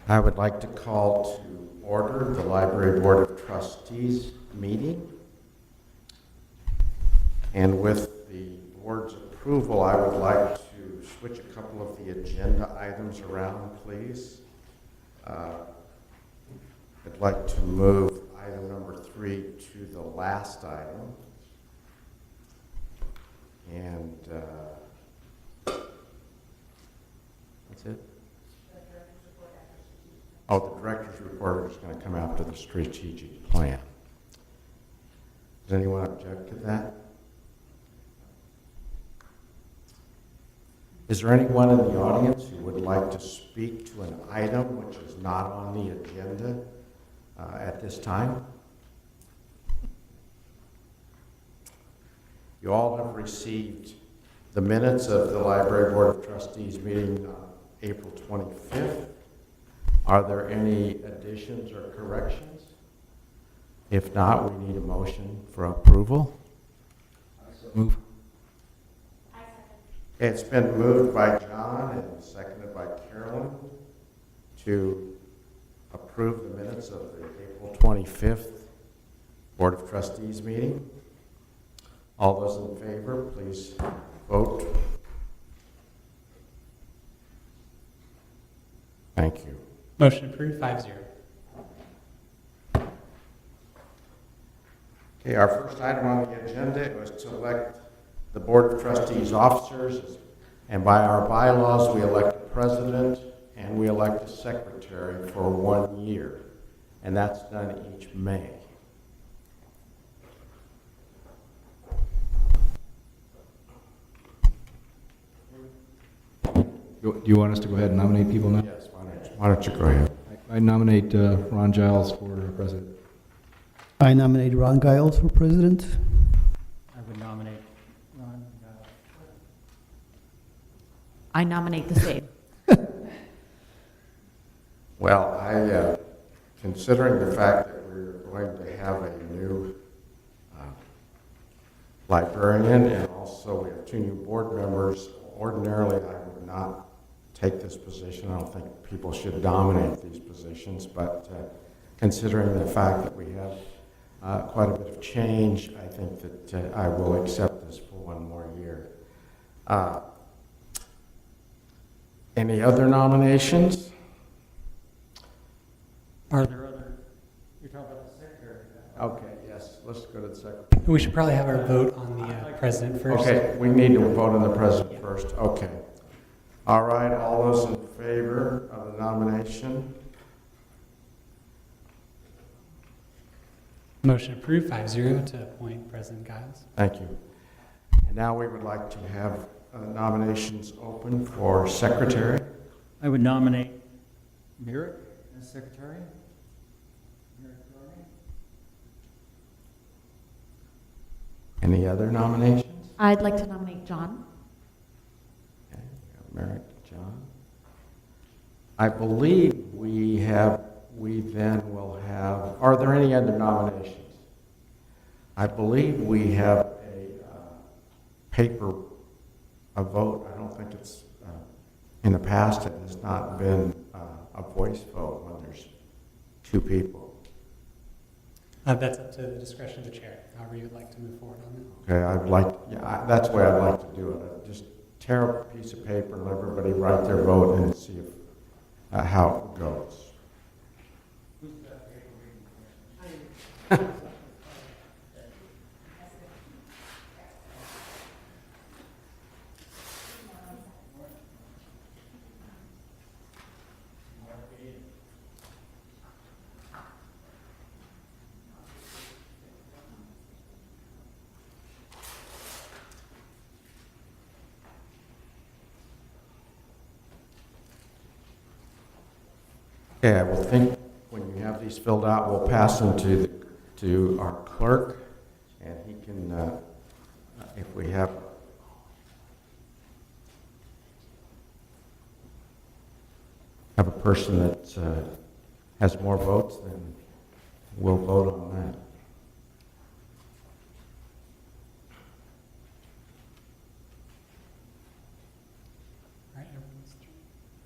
I would like to call to order the Library Board of Trustees meeting. And with the board's approval, I would like to switch a couple of the agenda items around, please. I'd like to move item number 3 to the last item. And that's it. Oh, the director's report is going to come after the strategic plan. Does anyone object to that? Is there anyone in the audience who would like to speak to an item which is not on the agenda at this time? You all have received the minutes of the Library Board of Trustees meeting on April 25th. Are there any additions or corrections? If not, we need a motion for approval. Move. It's been moved by John and seconded by Carolyn to approve the minutes of the April 25th Board of Trustees meeting. All those in favor, please vote. Thank you. Motion approved, 5-0. Okay, our first item on the agenda was to elect the Board of Trustees officers, and by our bylaws, we elect a president and we elect a secretary for 1 year, and that's done each May. Do you want us to go ahead and nominate people now? Yes, why don't you go ahead? I nominate Ron Giles for president. I nominate Ron Giles for president. I would nominate Ron. I nominate the same. Well, considering the fact that we're going to have a new librarian and also we have 2 new board members, ordinarily I would not take this position. I don't think people should dominate these positions, but considering the fact that we have quite a bit of change, I think that I will accept this for 1 more year. Any other nominations? Are there other? You're talking about the secretary. Okay, yes, let's go to the secretary. We should probably have our vote on the president first. Okay, we need to vote on the president first. Okay. All right, all those in favor of the nomination? Motion approved, 5-0 to appoint President Giles. Thank you. And now we would like to have nominations open for secretary. I would nominate Merrick as secretary. Any other nominations? I'd like to nominate John. Okay, Merrick, John. I believe we then will have, are there any other nominations? I believe we have a vote. I don't think it's, in the past it has not been a voice vote when there's 2 people. That's up to the discretion of the chair, however you would like to move forward on that. Okay, I'd like, that's the way I'd like to do it. I'd just tear up a piece of paper and let everybody write their vote and see if, how it goes. Okay, I will think when you have these filled out, we'll pass them to our clerk, and he can, if we have a person that has more votes, then we'll vote on that.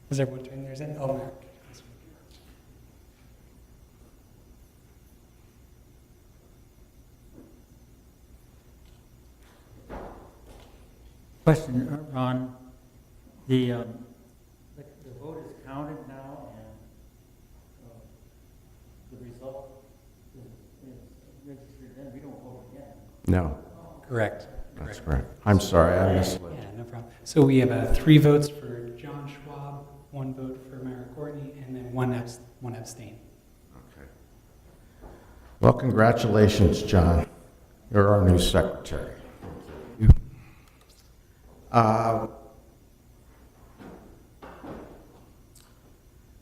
Has everyone turned theirs in? Oh, Mark. Question, Ron, the vote is counted now, and the result is registered, then we don't vote again. No, Correct. that's correct. I'm sorry, I misled. Yeah, no problem. So we have 3 votes for John Schwab, 1 vote for Myra Courtney, and then one abstain. Okay. Well, congratulations, John. You're our new secretary.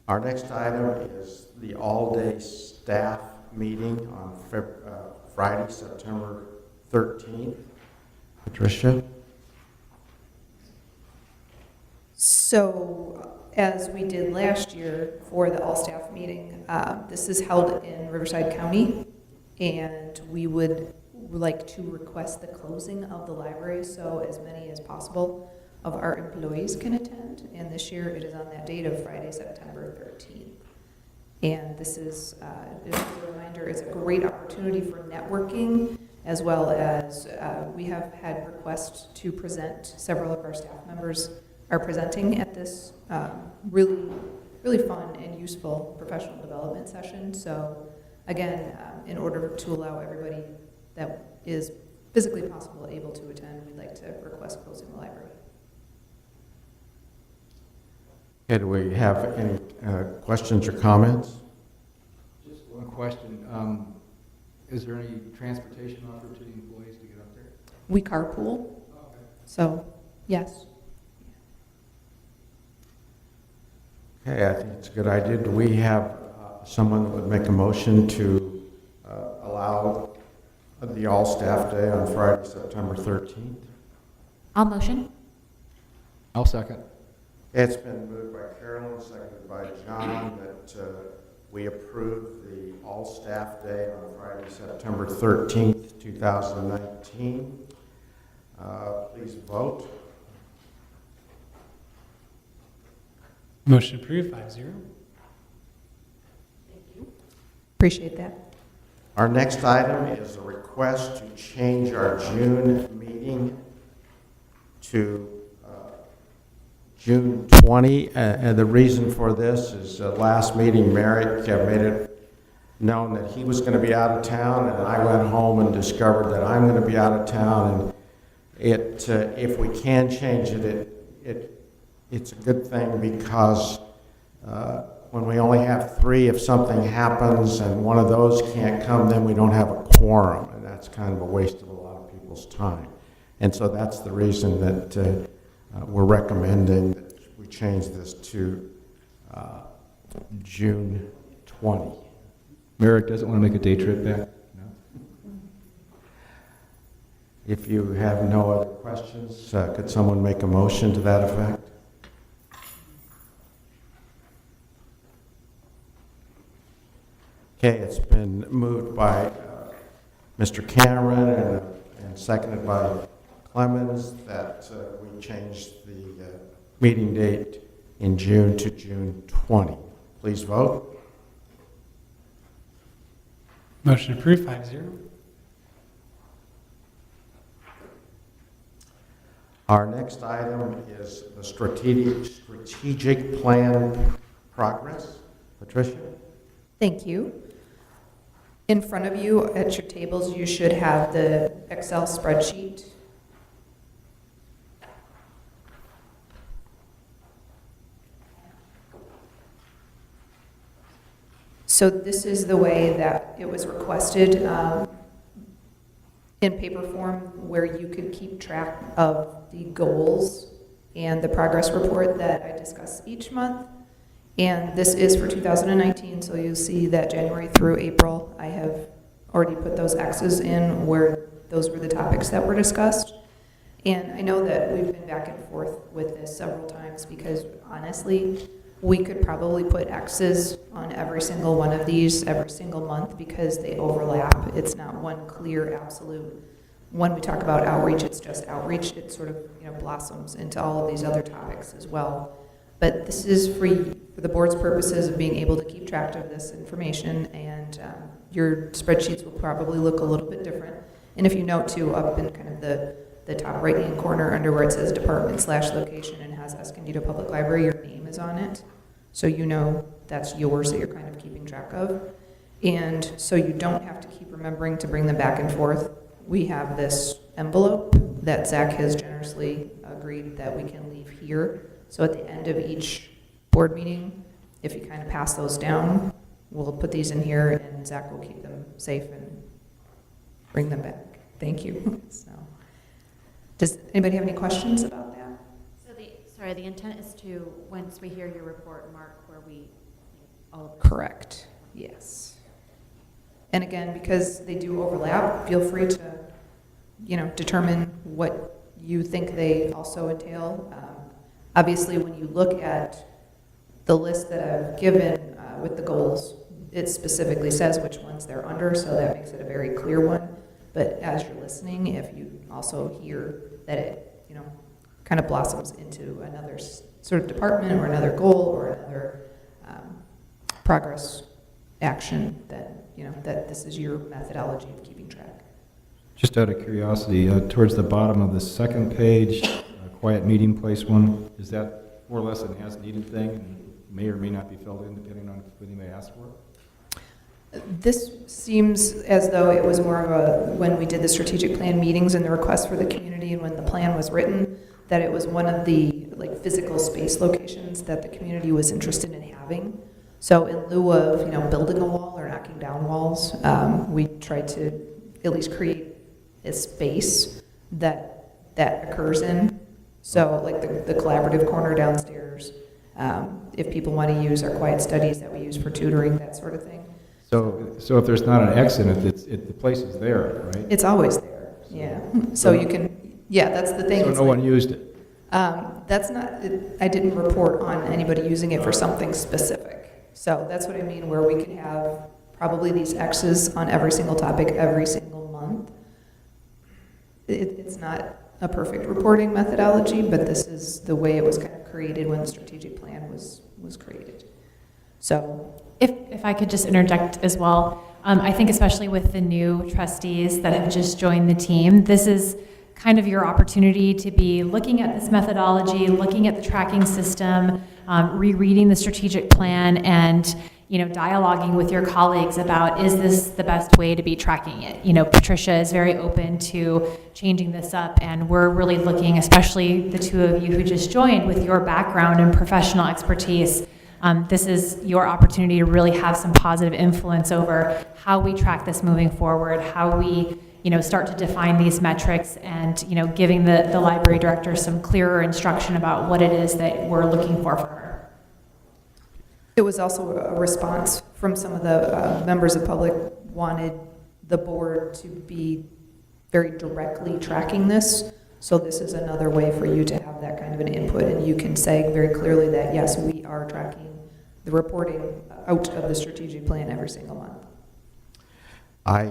Our next item is the all-day staff meeting on Friday, September 13th. Patricia? So, as we did last year for the all-staff meeting, this is held in Riverside County, and we would like to request the closing of the library so as many as possible of our employees can attend. And this year it is on that date of Friday, September 13th. And this is, just as a reminder, it's a great opportunity for networking, as well as we have had requests to present. Several of our staff members are presenting at this really fun and useful professional development session. So again, in order to allow everybody that is physically possible able to attend, we'd like to request closing the library. Okay, do we have any questions or comments? Just one question. Is there any transportation offered to the employees to get up there? We carpool, so yes. Okay, I think it's a good idea. Do we have someone that would make a motion to allow the all-staff day on Friday, September 13th? I'll motion. I'll second. It's been moved by Carolyn, seconded by John, that we approve the all-staff day on Friday, September 13th, 2019. Please vote. Motion approved, 5-0. Appreciate that. Our next item is a request to change our June meeting to June 20. And the reason for this is last meeting, Merrick made it known that he was going to be out of town, and I went home and discovered that I'm going to be out of town. And if we can change it's a good thing, because when we only have 3, if something happens and one of those can't come, then we don't have a quorum, and that's kind of a waste of a lot of people's time. And so that's the reason that we're recommending that we change this to June 20. Merrick doesn't want to make a day trip back? No? If you have no other questions, could someone make a motion to that effect? Okay, it's been moved by Mr. Cameron and seconded by Clemens that we change the meeting date in June to June 20. Please vote. Motion approved, 5-0. Our next item is the strategic plan progress. Patricia? Thank you. In front of you at your tables, you should have the Excel spreadsheet. So this is the way that it was requested in paper form, where you could keep track of the goals and the progress report that I discuss each month. And this is for 2019, so you'll see that January through April, I have already put those X's in where those were the topics that were discussed. And I know that we've been back and forth with this several times, because honestly, we could probably put X's on every single one of these every single month, because they overlap. It's not one clear absolute. When we talk about outreach, it's just outreach. It sort of blossoms into all of these other topics as well. But this is for the board's purposes of being able to keep track of this information, and your spreadsheets will probably look a little bit different. And if you note too, up in kind of the the top right-hand corner under where it says department/location and has Escondido Public Library, your name is on it. So you know that's yours that you're kind of keeping track of. And so you don't have to keep remembering to bring them back and forth. We have this envelope that Zach has generously agreed that we can leave here. So at the end of each board meeting, if you kind of pass those down, we'll put these in here and Zach will keep them safe and bring them back. Thank you. So, does anybody have any questions about that? So the intent is to, once we hear your report, mark where we, all of Correct. Yes. And again, because they do overlap, feel free to, determine what you think they also entail. Obviously, when you look at the list that I've given with the goals, it specifically says which ones they're under, so that makes it a very clear one. But as you're listening, if you also hear that it, kind of blossoms into another sort of department or another goal or another progress action, then, that this is your methodology of keeping track. Just out of curiosity, towards the bottom of the second page, quiet meeting place one, is that more or less an as-needed thing and may or may not be filled in depending on if anybody asks for it? This seems as though it was more of a, when we did the strategic plan meetings and the request for the community and when the plan was written, that it was one of the physical space locations that the community was interested in having. So in lieu of, building a wall or knocking down walls, we tried to at least create a space that occurs in. So the collaborative corner downstairs, if people want to use our quiet studies that we use for tutoring, that sort of thing. So if there's not an X in it, the place is there, right? It's always there, yeah. So you can, that's the thing. So no one used it? That's not, I didn't report on anybody using it for something specific. So that's what I mean, where we could have probably these X's on every single topic every single month. It's not a perfect reporting methodology, but this is the way it was kind of created when the strategic plan was created. So If I could just interject as well, I think especially with the new trustees that have just joined the team, this is kind of your opportunity to be looking at this methodology, looking at the tracking system, rereading the strategic plan, and dialoguing with your colleagues about, is this the best way to be tracking it? Patricia is very open to changing this up, and we're really looking, especially the two of you who just joined, with your background and professional expertise. This is your opportunity to really have some positive influence over how we track this moving forward, how we start to define these metrics, and giving the library director some clearer instruction about what it is that we're looking for her. it was also a response from some of the members of public wanted the board to be very directly tracking this. So this is another way for you to have that kind of an input, and you can say very clearly that, yes, we are tracking the reporting out of the strategic plan every single month. I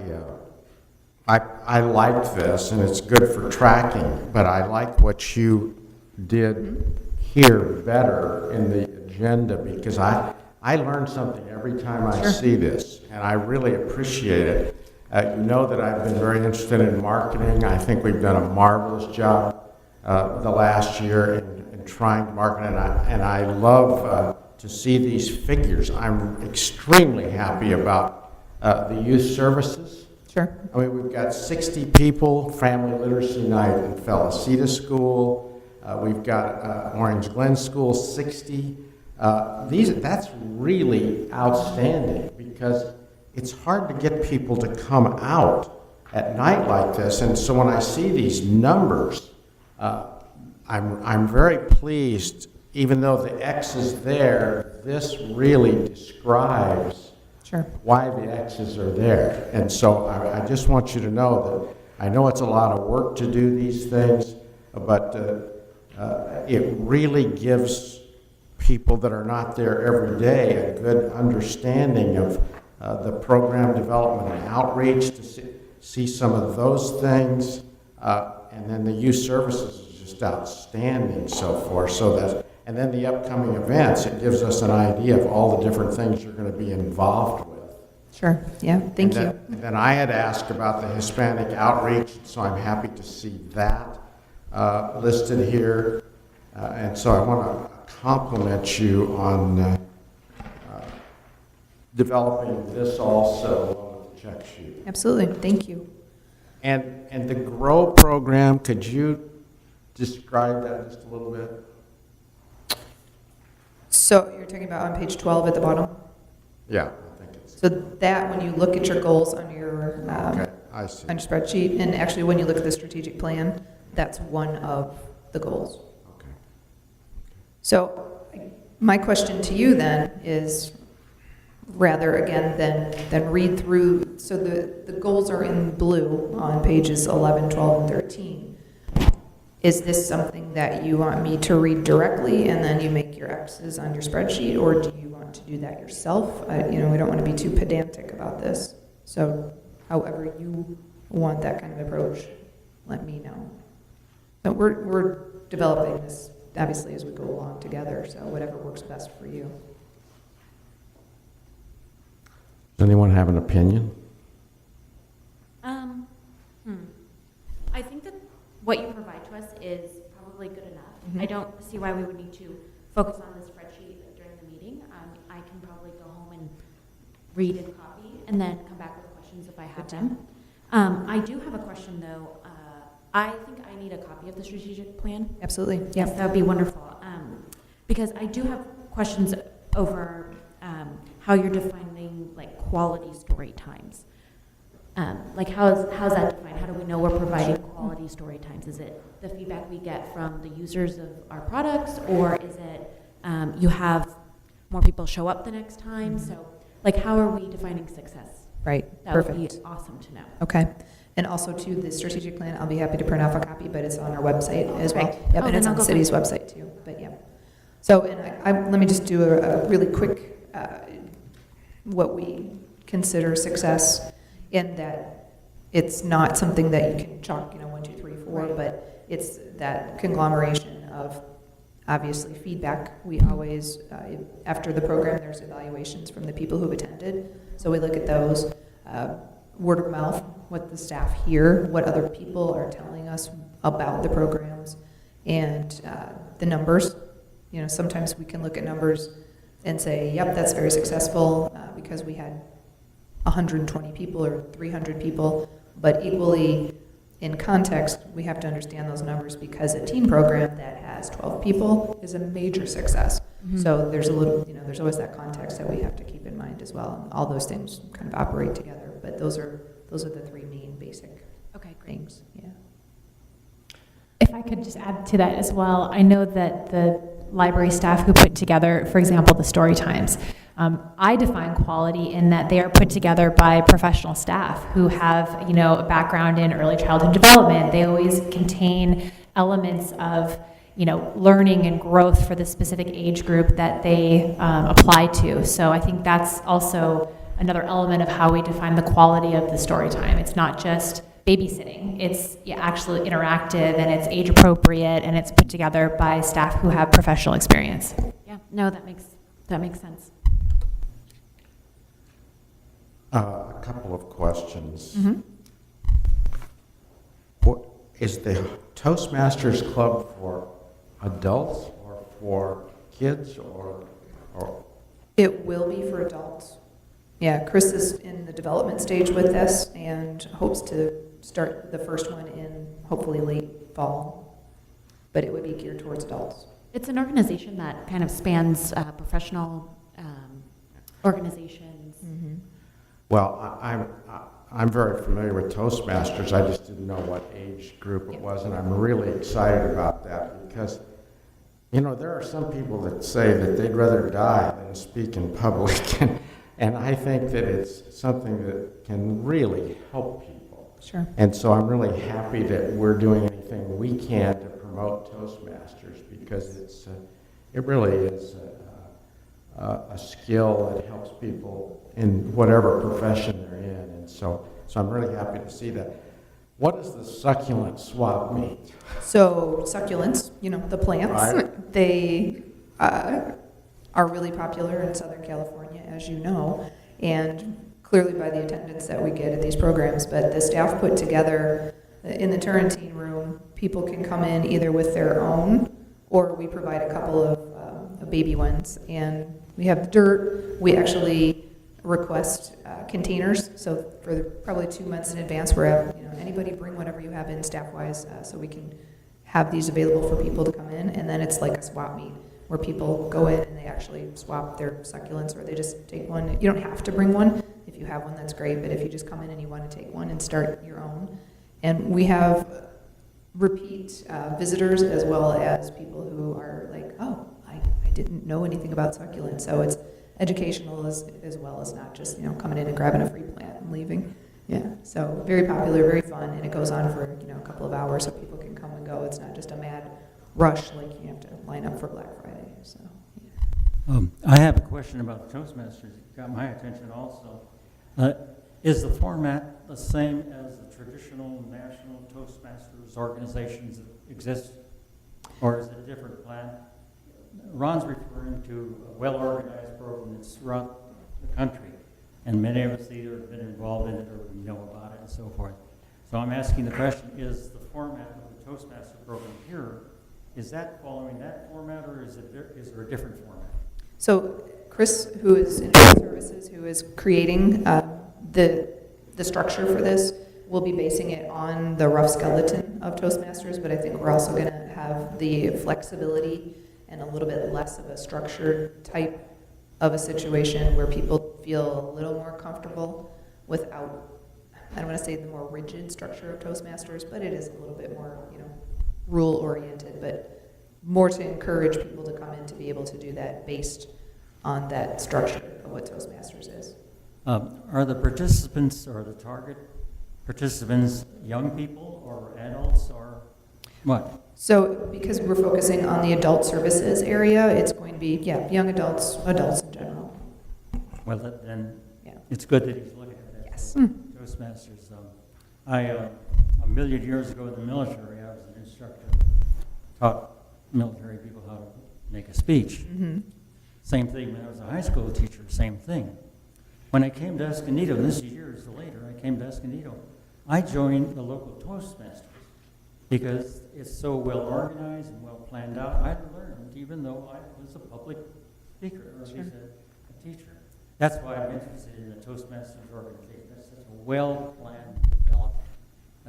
liked this, and it's good for tracking, but I like what you did here better in the agenda, because I learn something every time I see this, and I really appreciate it. You know that I've been very interested in marketing. I think we've done a marvelous job the last year in trying to market, and I love to see these figures. I'm extremely happy about the youth services. Sure. I mean, we've got 60 people, family literacy night in Felicita School. We've got Orange Glen School, 60. That's really outstanding, because it's hard to get people to come out at night like this. And so when I see these numbers, I'm very pleased. Even though the X is there, this really describes why the X's are there. And so I just want you to know that I know it's a lot of work to do these things, but it really gives people that are not there every day a good understanding of the program development and outreach, to see some of those things. And then the youth services is just outstanding so far. And then the upcoming events, it gives us an idea of all the different things you're going to be involved with. Sure, yeah, thank you. And then I had asked about the Hispanic Outreach, so I'm happy to see that. listed here. And so I want to compliment you on developing this also along with the check sheet. Absolutely, thank you. And the GROW program, could you describe that just a little bit? So you're talking about on page 12 at the bottom? Yeah, I think it's, So that, when you look at your goals on your, okay, I see. on your spreadsheet, and actually when you look at the strategic plan, that's one of the goals. Okay. So my question to you then is, rather again than read through, so the goals are in blue on pages 11, 12, and 13. Is this something that you want me to read directly and then you make your X's on your spreadsheet, or do you want to do that yourself? We don't want to be too pedantic about this. So however you want that kind of approach, let me know. So we're developing this obviously as we go along together, so whatever works best for you. Does anyone have an opinion? I think that what you provide to us is probably good enough. Mhm. I don't see why we would need to focus on the spreadsheet during the meeting. I can probably go home and read and copy, and then come back with questions if I have them. I do have a question, though. I think I need a copy of the strategic plan. Absolutely, Yes, that would be wonderful. Because I do have questions over how you're defining like quality story times. Like how's that defined? How do we know we're providing quality story times? Is it the feedback we get from the users of our products, or is it you have more people show up the next time? So like how are we defining success? Right, That would perfect. be awesome to know. Okay. And also to the strategic plan, I'll be happy to print off a copy, but it's on our website as well. Great. Yep, Oh, and it's then on I'll the go city's website too, but yeah. So, and let me just do a really quick, what we consider success, in that it's not something that you can chalk, 1, 2, 3, 4, Right. but it's that conglomeration of obviously feedback. We always, after the program, there's evaluations from the people who've attended. So we look at those, word of mouth, what the staff hear, what other people are telling us about the programs, and the numbers. Sometimes we can look at numbers and say, yep, that's very successful because we had 120 people or 300 people, but equally in context, we have to understand those numbers because a teen program that has 12 people is a major success. So there's there's always that context that we have to keep in mind as well. And all those things kind of operate together, but those are the three main basic Okay, great. things. Yeah. If I could just add to that as well, I know that the library staff who put together, for example, the story times, I define quality in that they are put together by professional staff who have, a background in early childhood development. They always contain elements of, learning and growth for the specific age group that they apply to. So I think that's also another element of how we define the quality of the story time. It's not just babysitting. It's actually interactive, and it's age appropriate, and it's put together by staff who have professional experience. Yeah, no, that makes sense. A couple of questions. Mm-hmm. What is the Toastmasters Club for adults or for kids or It will be for adults. Yeah, Chris is in the development stage with this and hopes to start the first one in hopefully late fall, but it would be geared towards adults. It's an organization that kind of spans professional organizations. Mm-hmm. Well, I'm very familiar with Toastmasters. I just didn't know what age group it was, and I'm really excited about that because, there are some people that say that they'd rather die than speak in public, and I think that it's something that can really help people. Sure. And so I'm really happy that we're doing anything we can to promote Toastmasters because it really is a skill that helps people in whatever profession they're in. And so I'm really happy to see that. What does the succulent swap mean? So succulents, the plants, Right. they are really popular in Southern California, as you know, and clearly by the attendance that we get at these programs. But the staff put together In the Turrentine room, people can come in either with their own, or we provide a couple of baby ones. And we have the dirt. We actually request containers. So for probably 2 months in advance, we're anybody bring whatever you have in staff-wise, so we can have these available for people to come in. And then it's like a swap meet where people go in and they actually swap their succulents, or they just take one. You don't have to bring one. If you have one, that's great. But if you just come in and you want to take one and start your own. And we have repeat visitors as well as people who are like, oh, I didn't know anything about succulents. So it's educational as well as not just coming in and grabbing a free plant and leaving. Yeah, so very popular, very fun, and it goes on for a couple of hours, so people can come and go. It's not just a mad rush like you have to line up for Black Friday. So yeah. I have a question about Toastmasters. It got my attention also. Is the format the same as the traditional national Toastmasters organizations that exist, or is it a different plan? Ron's referring to a well-organized program that's throughout the country, and many of us either have been involved in it or we know about it and so forth. So I'm asking the question, is the format of the Toastmaster program here, is that following that format, or is there a different format? So Chris, who is in Human Services, who is creating the structure for this, will be basing it on the rough skeleton of Toastmasters, but I think we're also going to have the flexibility and a little bit less of a structured type of a situation where people feel a little more comfortable without, I don't want to say the more rigid structure of Toastmasters, but it is a little bit more, rule-oriented, but more to encourage people to come in to be able to do that based on that structure of what Toastmasters is. Are the participants or the target participants young people or adults or what? So because we're focusing on the adult services area, it's going to be, young adults in general. Well, then Yeah. it's good that he's looking at that. Yes. Toastmasters. A million years ago in the military, I was an instructor, taught military people how to make a speech. Mm-hmm. Same thing when I was a high school teacher, same thing. When I came to Escondido, and this is years later, I came to Escondido, I joined the local Toastmasters because it's so well organized and well planned out. I learned, even though I was a public speaker, or at least a teacher. That's why I'm interested in the Toastmasters organization. That's such a well-planned, developed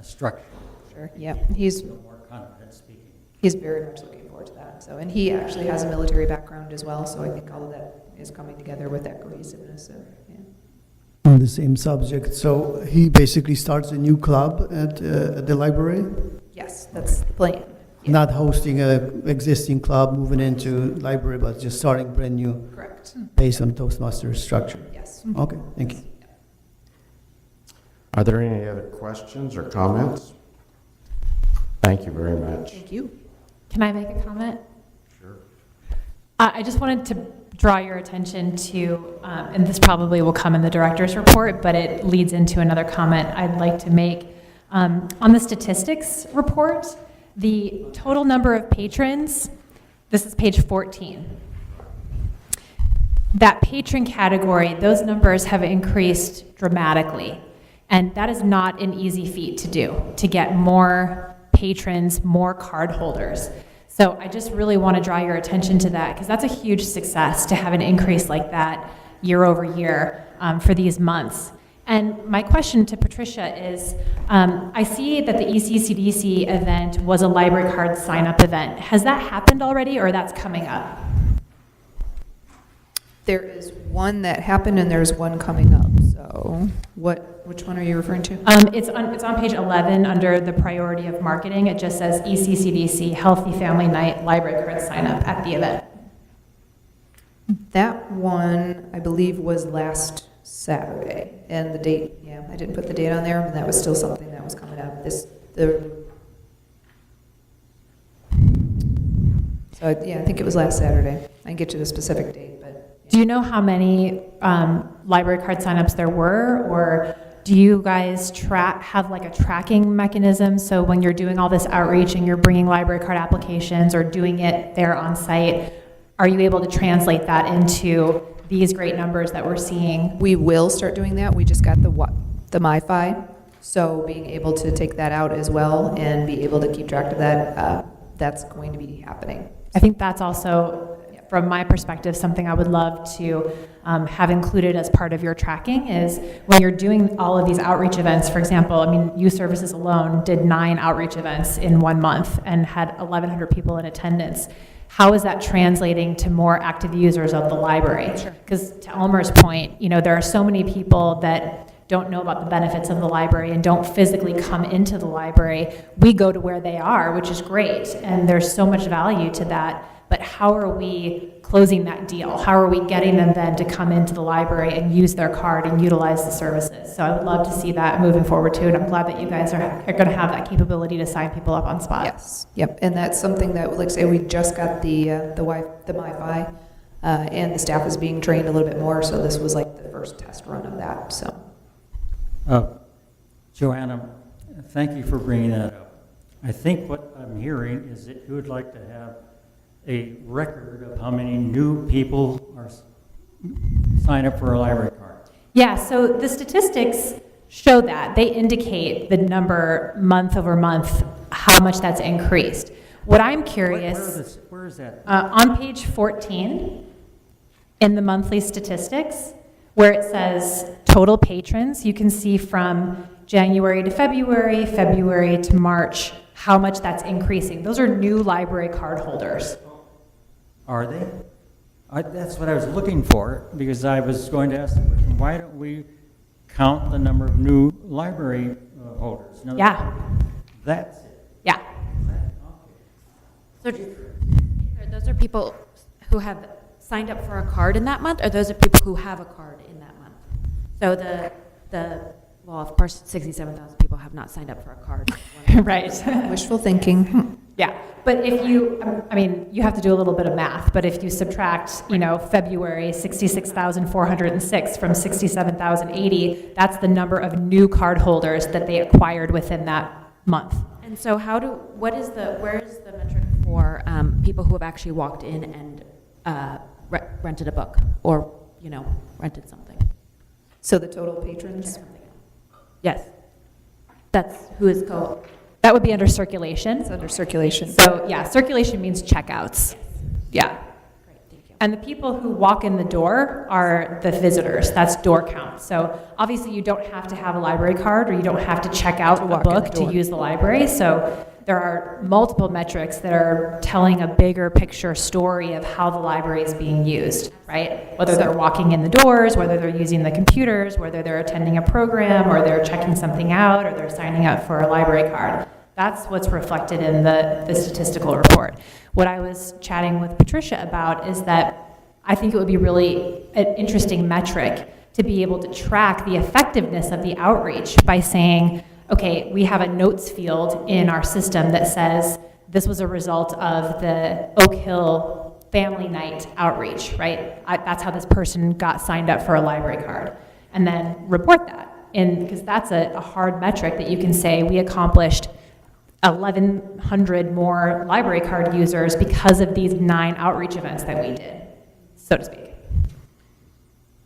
structure. Sure, yeah. He's More confident speaking. very much looking forward to that. So, and he actually has a military background as well, so I think all of that is coming together with that cohesiveness. So, yeah. On the same subject, so he basically starts a new club at the library, Yes, that's the plan. Yeah. not hosting an existing club, moving into library, but just starting brand new Correct. based on Toastmasters structure. Yes. Okay, thank you. Are there any other questions or comments? Thank you very much. Thank you. Can I make a comment? Sure. I just wanted to draw your attention to, and this probably will come in the director's report, but it leads into another comment I'd like to make. On the statistics report, the total number of patrons, this is page 14. That patron category, those numbers have increased dramatically. And that is not an easy feat to do, to get more patrons, more card holders. So I just really want to draw your attention to that, because that's a huge success to have an increase like that year over year for these months. And my question to Patricia is, I see that the ECCDC event was a library card sign-up event. Has that happened already, or that's coming up? There is one that happened and there's one coming up. So which one are you referring to? It's on page 11 under the priority of marketing. It just says ECCDC Healthy Family Night Library Card Sign Up at the event. That one, I believe, was last Saturday. And the date, I didn't put the date on there, but that was still something that was coming up. So I think it was last Saturday. I can get you the specific date, but. Do you know how many library card signups there were, or do you guys have like a tracking mechanism? So when you're doing all this outreach and you're bringing library card applications or doing it there on site, are you able to translate that into these great numbers that we're seeing? We will start doing that. We just got the MiFi So being able to take that out as well and be able to keep track of that, that's going to be happening. I think that's also, from my perspective, something I would love to have included as part of your tracking is when you're doing all of these outreach events. For example, I mean, Youth Services alone did 9 outreach events in 1 month and had 1,100 people in attendance. How is that translating to more active users of the library? Because to Elmer's point, you know, there are so many people that don't know about the benefits of the library and don't physically come into the library. We go to where they are, which is great, and there's so much value to that. But how are we closing that deal? How are we getting them then to come into the library and use their card and utilize the services? So I would love to see that moving forward too, and I'm glad that you guys are going to have that capability to sign people up on spot. Yes, yep, and that's something that, like I say, we just got the Wi-Fi, and the staff is being trained a little bit more, so this was like the first test run of that, so. Joanna, thank you for bringing that up. I think what I'm hearing is that you would like to have a record of how many new people are sign up for a library card. Yeah, so the statistics show that. They indicate the number month over month, how much that's increased. What I'm curious, Where is that? on page 14 in the monthly statistics, where it says total patrons, you can see from January to February, February to March, how much that's increasing. Those are new library card holders. Are they? That's what I was looking for, because I was going to ask the question, why don't we count the number of new library holders? In other Yeah. words, that's it. Yeah. So those are people who have signed up for a card in that month, or those are people who have a card in that month? So well, of course, 67,000 people have not signed up for a card. Right. Wishful thinking. Yeah, but if you, I mean, you have to do a little bit of math, but if you subtract, you know, February, 66,406 from 67,080, that's the number of new card holders that they acquired within that month. And so where is the metric for people who have actually walked in and rented a book or, you know, rented something? So the total patrons? Yes. That's who is That would be under circulation. It's under circulation. So, yeah, circulation means checkouts. Yeah. Great, thank you. And the people who walk in the door are the visitors. That's door count. So obviously you don't have to have a library card or you don't have to check out a book to use the library. So there are multiple metrics that are telling a bigger picture story of how the library is being used, right? Whether they're walking in the doors, whether they're using the computers, whether they're attending a program or they're checking something out or they're signing up for a library card. That's what's reflected in the statistical report. What I was chatting with Patricia about is that I think it would be really an interesting metric to be able to track the effectiveness of the outreach by saying, okay, we have a notes field in our system that says this was a result of the Oak Hill family night outreach, right? That's how this person got signed up for a library card. And then report that. Because that's a hard metric that you can say we accomplished 1,100 more library card users because of these 9 outreach events that we did, so to speak.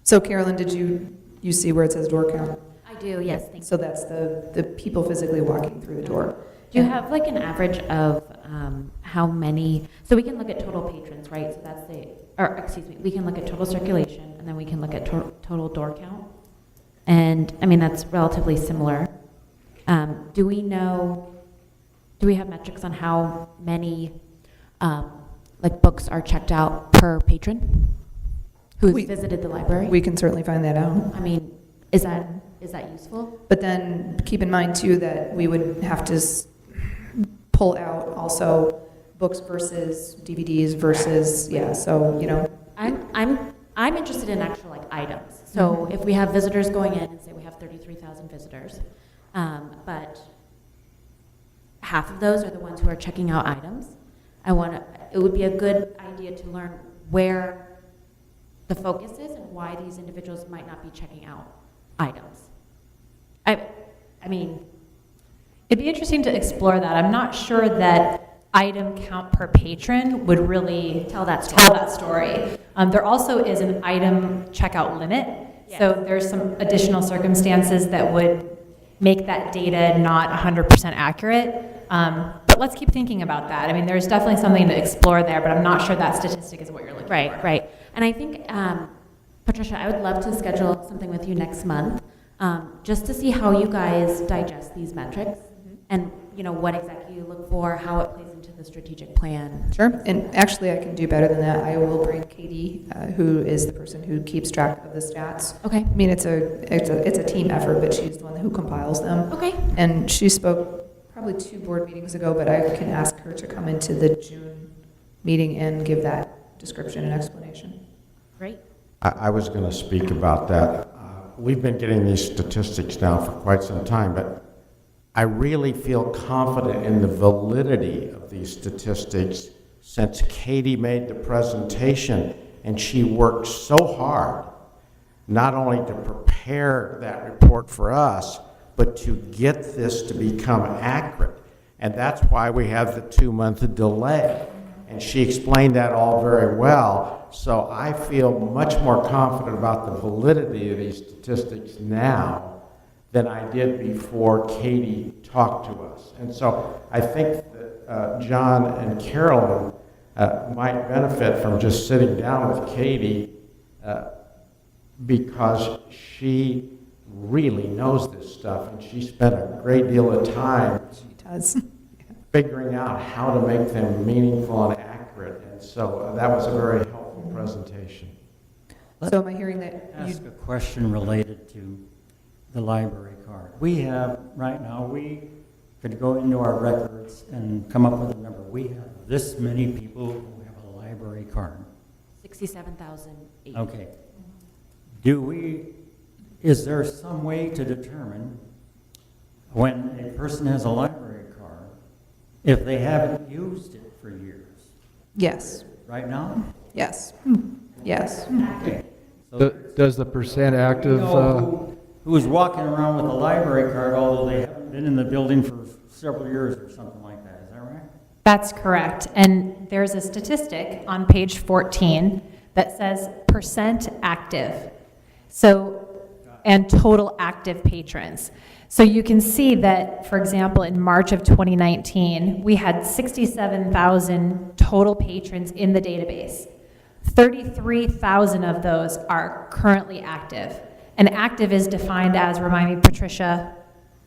So Carolyn, did you see where it says door count? I do, yes, thank you. So that's the people physically walking through the door. Do you have like an average of how many, so we can look at total patrons, right? So that's we can look at total circulation, and then we can look at total door count. And, I mean, that's relatively similar. Do we have metrics on how many, like, books are checked out per patron who's visited the library? We can certainly find that out. I mean, is that useful? But then keep in mind, too, that we would have to pull out also books versus DVDs versus, so, you know. I'm interested in actual, like, items. So if we have visitors going in and say we have 33,000 visitors, but half of those are the ones who are checking out items, it would be a good idea to learn where the focus is and why these individuals might not be checking out items. I mean, it'd be interesting to explore that. I'm not sure that item count per patron would really tell that story. There also is an item checkout limit. Yes. So there's some additional circumstances that would make that data not 100% accurate. But let's keep thinking about that. I mean, there's definitely something to explore there, but I'm not sure that statistic is what you're looking for. Right. And I think, Patricia, I would love to schedule something with you next month, just to see how you guys digest these metrics and, what exactly you look for, how it plays into the strategic plan. Sure, and actually I can do better than that. I will bring Katie, who is the person who keeps track of the stats. Okay. I mean, it's a team effort, but she's the one who compiles them. Okay. And she spoke probably 2 board meetings ago, but I can ask her to come into the June meeting and give that description and explanation. Great. I was going to speak about that. We've been getting these statistics now for quite some time, but I really feel confident in the validity of these statistics since Katie made the presentation, and she worked so hard not only to prepare that report for us, but to get this to become accurate. And that's why we have the 2-month delay. And she explained that all very well. So I feel much more confident about the validity of these statistics now than I did before Katie talked to us. And so I think that John and Carolyn might benefit from just sitting down with Katie because she really knows this stuff, and she spent a great deal of time figuring out how to make them meaningful and accurate. And so that was a very helpful presentation. So am I hearing that Ask a question related to the library card. We have, right now, we could go into our records and come up with a number. We have this many people who have a library card. 67,008. Okay. Is there some way to determine when a person has a library card if they haven't used it for years? Yes. Right now? Yes. Yes. Okay. So Does the percent active, who's walking around with a library card, although they haven't been in the building for several years or something like that, is that right? That's correct. And there's a statistic on page 14 that says percent active. And total active patrons. So you can see that, for example, in March of 2019, we had 67,000 total patrons in the database. 33,000 of those are currently active. And active is defined as, remind me, Patricia,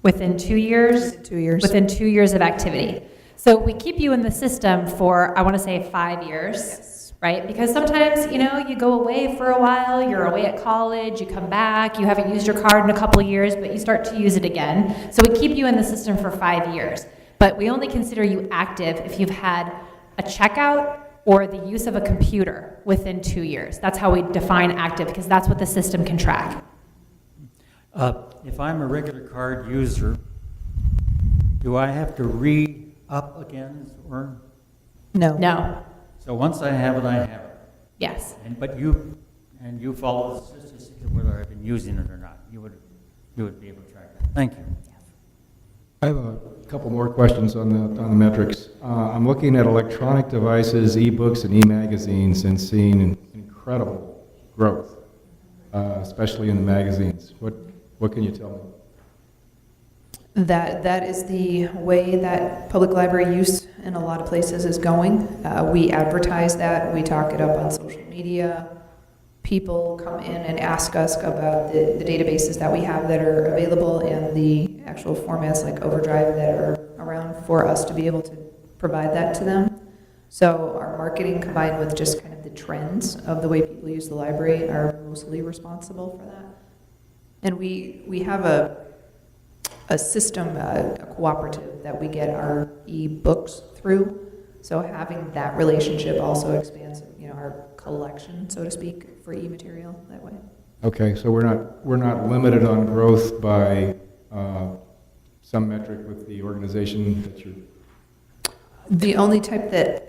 within 2 years? 2 years. Within 2 years of activity. So we keep you in the system for, I want to say, 5 years. Yes. Right? Because sometimes, you go away for a while, you're away at college, you come back, you haven't used your card in a couple of years, but you start to use it again. So we keep you in the system for 5 years. But we only consider you active if you've had a checkout or the use of a computer within 2 years. That's how we define active, because that's what the system can track. If I'm a regular card user, do I have to re-up again? Or? No. No. So once I have it, I have it. Yes. But you follow the statistics of whether I've been using it or not. You would be able to track that. Thank you. I have a couple more questions on the metrics. I'm looking at electronic devices, e-books, and e-magazines, and seeing incredible growth, especially in the magazines. What can you tell me? That is the way that public library use in a lot of places is going. We advertise that. We talk it up on social media. People come in and ask us about the databases that we have that are available and the actual formats like Overdrive that are around for us to be able to provide that to them. So our marketing combined with just kind of the trends of the way people use the library are mostly responsible for that. And we have a system, a cooperative that we get our e-books through. So having that relationship also expands, our collection, so to speak, for e-material that way. Okay, so we're not limited on growth by some metric with the organization that you're. The only type that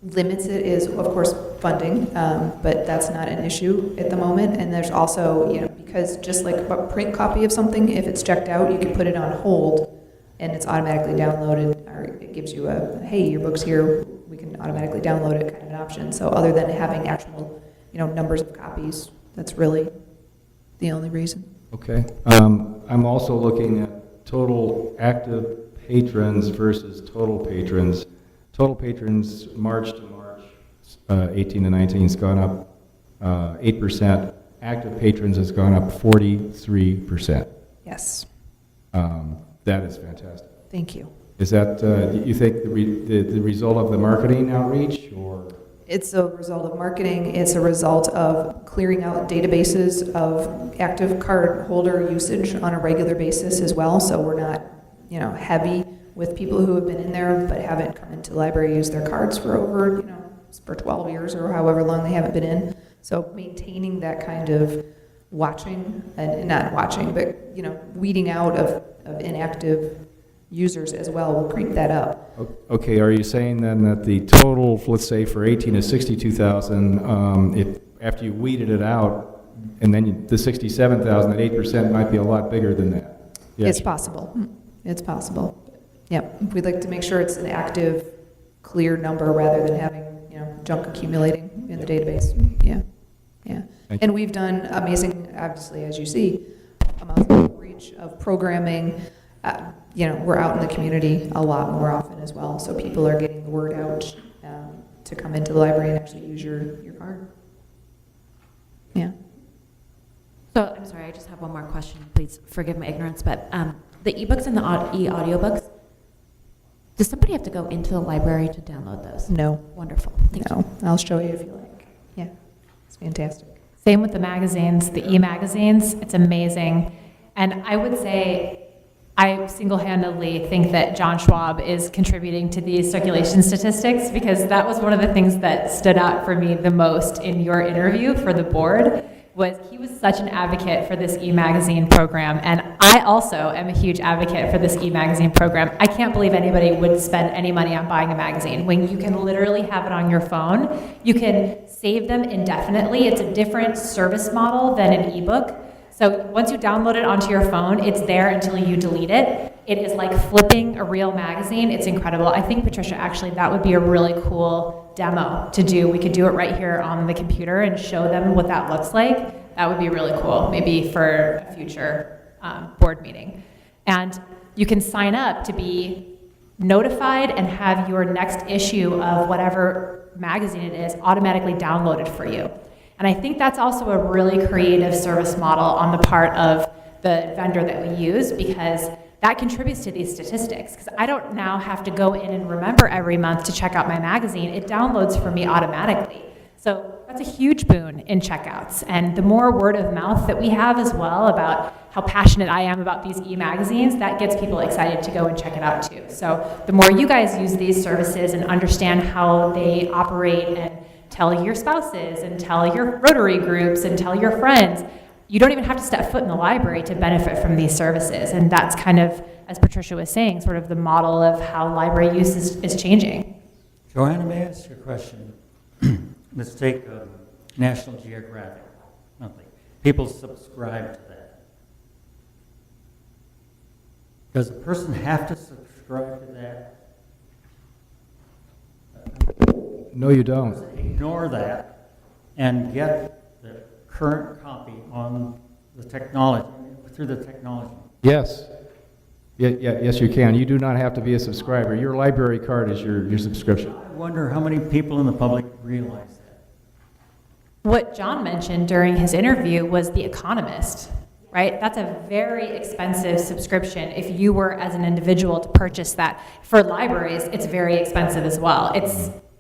limits it is, of course, funding, but that's not an issue at the moment. And there's also, because just like a print copy of something, if it's checked out, you can put it on hold and it's automatically downloaded, or it gives you hey, your book's here, we can automatically download it kind of an option. So other than having actual, numbers of copies, that's really the only reason. Okay. I'm also looking at total active patrons versus total patrons. Total patrons March to March, 18 to 19 has gone up 8%. Active patrons has gone up 43%. Yes, That is fantastic. thank you. Is that, you think the result of the marketing outreach, or? It's a result of marketing. It's a result of clearing out databases of active card holder usage on a regular basis as well. So we're not, heavy with people who have been in there but haven't come into the library, used their cards for over, for 12 years or however long they haven't been in. So maintaining that kind of watching, and not watching, but, weeding out of inactive users as well will creep that up. Okay, are you saying then that the total, let's say for 18 to 62,000, if after you weeded it out, and then the 67,000, that 8% might be a lot bigger than that? Yes. It's possible. It's possible. Yep. We'd like to make sure it's an active, clear number rather than having, junk accumulating in the database. Yeah. Yeah. Thank And we've done amazing, obviously, as you see, amounts of outreach, of programming. We're out in the community a lot more often as well, so people are getting the word out to come into the library and actually use your card. Yeah. So, I'm sorry, I just have one more question. Please forgive my ignorance, but the ebooks and the e-audiobooks, does somebody have to go into the library to download those? No. Wonderful. Thank you. No. I'll show you if you like. Yeah. It's fantastic. Same with the magazines, the e-magazines. It's amazing. And I would say I single-handedly think that John Schwab is contributing to these circulation statistics, because that was one of the things that stood out for me the most in your interview for the board. Was he was such an advocate for this e-magazine program, and I also am a huge advocate for this e-magazine program. I can't believe anybody would spend any money on buying a magazine when you can literally have it on your phone. You can save them indefinitely. It's a different service model than an ebook. So once you download it onto your phone, it's there until you delete it. It is like flipping a real magazine. It's incredible. I think, Patricia, actually, that would be a really cool demo to do. We could do it right here on the computer and show them what that looks like. That would be really cool, maybe for a future board meeting. And you can sign up to be notified and have your next issue of whatever magazine it is automatically downloaded for you. And I think that's also a really creative service model on the part of the vendor that we use, because that contributes to these statistics. Because I don't now have to go in and remember every month to check out my magazine. It downloads for me automatically. So that's a huge boon in checkouts. And the more word of mouth that we have as well about how passionate I am about these e-magazines, that gets people excited to go and check it out too. So the more you guys use these services and understand how they operate, and tell your spouses and tell your Rotary groups and tell your friends, you don't even have to step foot in the library to benefit from these services. And that's kind of, as Patricia was saying, sort of the model of how library use is changing. Joanna, may I ask you a question? Let's take National Geographic Monthly. People subscribe to that. Does a person have to subscribe to that? No, you don't. Ignore that and get the current copy on the technology, through the technology. Yes. Yes, you can. You do not have to be a subscriber. Your library card is your subscription. I wonder how many people in the public realize that. What John mentioned during his interview was The Economist, right? That's a very expensive subscription if you were, as an individual, to purchase that. For libraries, it's very expensive as well.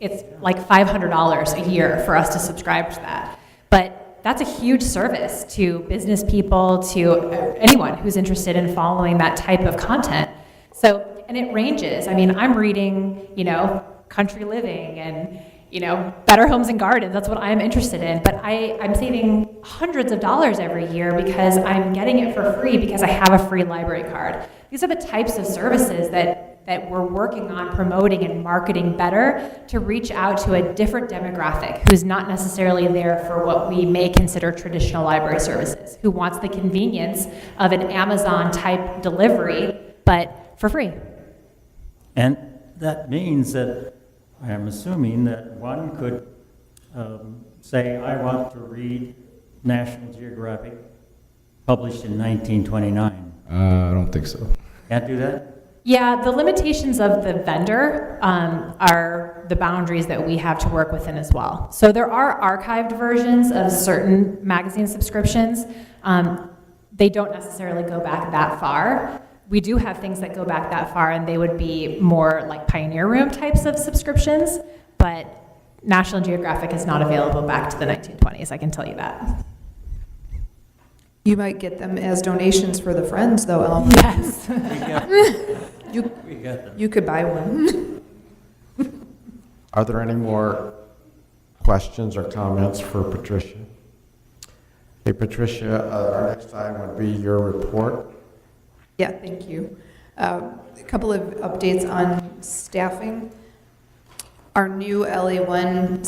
It's like $500 a year for us to subscribe to that. But that's a huge service to business people, to anyone who's interested in following that type of content. So, and it ranges. I mean, I'm reading, Country Living and, Better Homes and Gardens. That's what I'm interested in. But I'm saving hundreds of dollars every year because I'm getting it for free because I have a free library card. These are the types of services that we're working on promoting and marketing better to reach out to a different demographic who's not necessarily there for what we may consider traditional library services, who wants the convenience of an Amazon-type delivery, but for free. And that means that, I'm assuming that one could say, I want to read National Geographic, published in 1929. I don't think so. Can't do that? Yeah, the limitations of the vendor are the boundaries that we have to work within as well. So there are archived versions of certain magazine subscriptions. They don't necessarily go back that far. We do have things that go back that far, and they would be more like Pioneer Room types of subscriptions, but National Geographic is not available back to the 1920s, I can tell you that. You might get them as donations for the Friends, though, Elm. Yes. We got them. You could buy one. Are there any more questions or comments for Patricia? Hey, Patricia, our next item would be your report. Yeah, thank you. A couple of updates on staffing. Our new LA1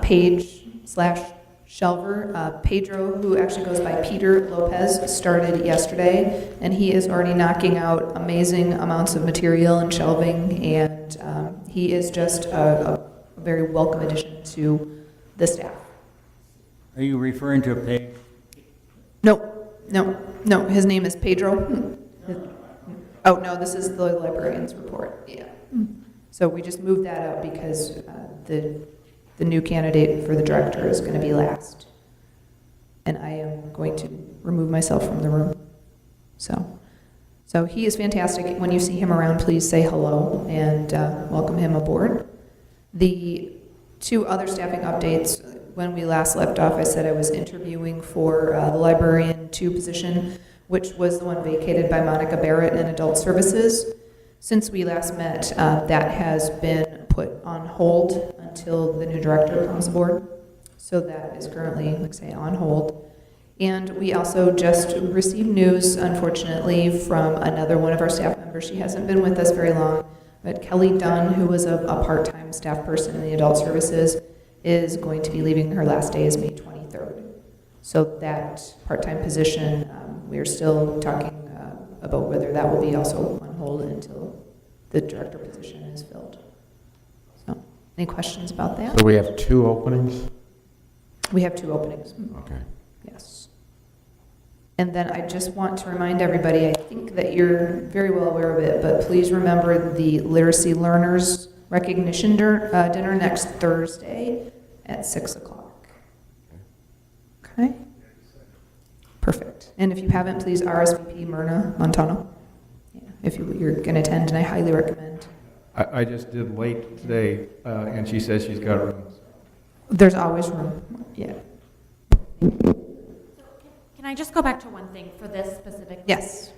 / page / shelver, Pedro, who actually goes by Peter Lopez, started yesterday, and he is already knocking out amazing amounts of material and shelving, and he is just a very welcome addition to the staff. Are you referring to a page? No, his name is Pedro. Oh, no, this is the librarian's report, yeah. So we just moved that up because the new candidate for the director is going to be last. And I am going to remove myself from the room. So he is fantastic. When you see him around, please say hello and welcome him aboard. The two other staffing updates, when we last left off, I said I was interviewing for the librarian 2 position, which was the one vacated by Monica Barrett in Adult Services. Since we last met, that has been put on hold until the new director comes aboard. So that is currently, like I say, on hold. And we also just received news, unfortunately, from another one of our staff members. She hasn't been with us very long, but Kelly Dunn, who was a part-time staff person in the Adult Services, is going to be leaving. Her last day is May 23rd. So that part-time position, we're still talking about whether that will be also on hold until the director position is filled. So, any questions about that? So we have 2 openings? We have 2 openings. Okay. Yes. And then I just want to remind everybody, I think that you're very well aware of it, but please remember the Literacy Learners Recognition dinner next Thursday at 6 o'clock. Okay? Perfect. And if you haven't, please RSVP Myrna Montano. Yeah, if you're going to attend, and I highly recommend. I just did late today, and she says she's got room. There's always room. Yeah. Can I just go back to one thing for this specific? Yes.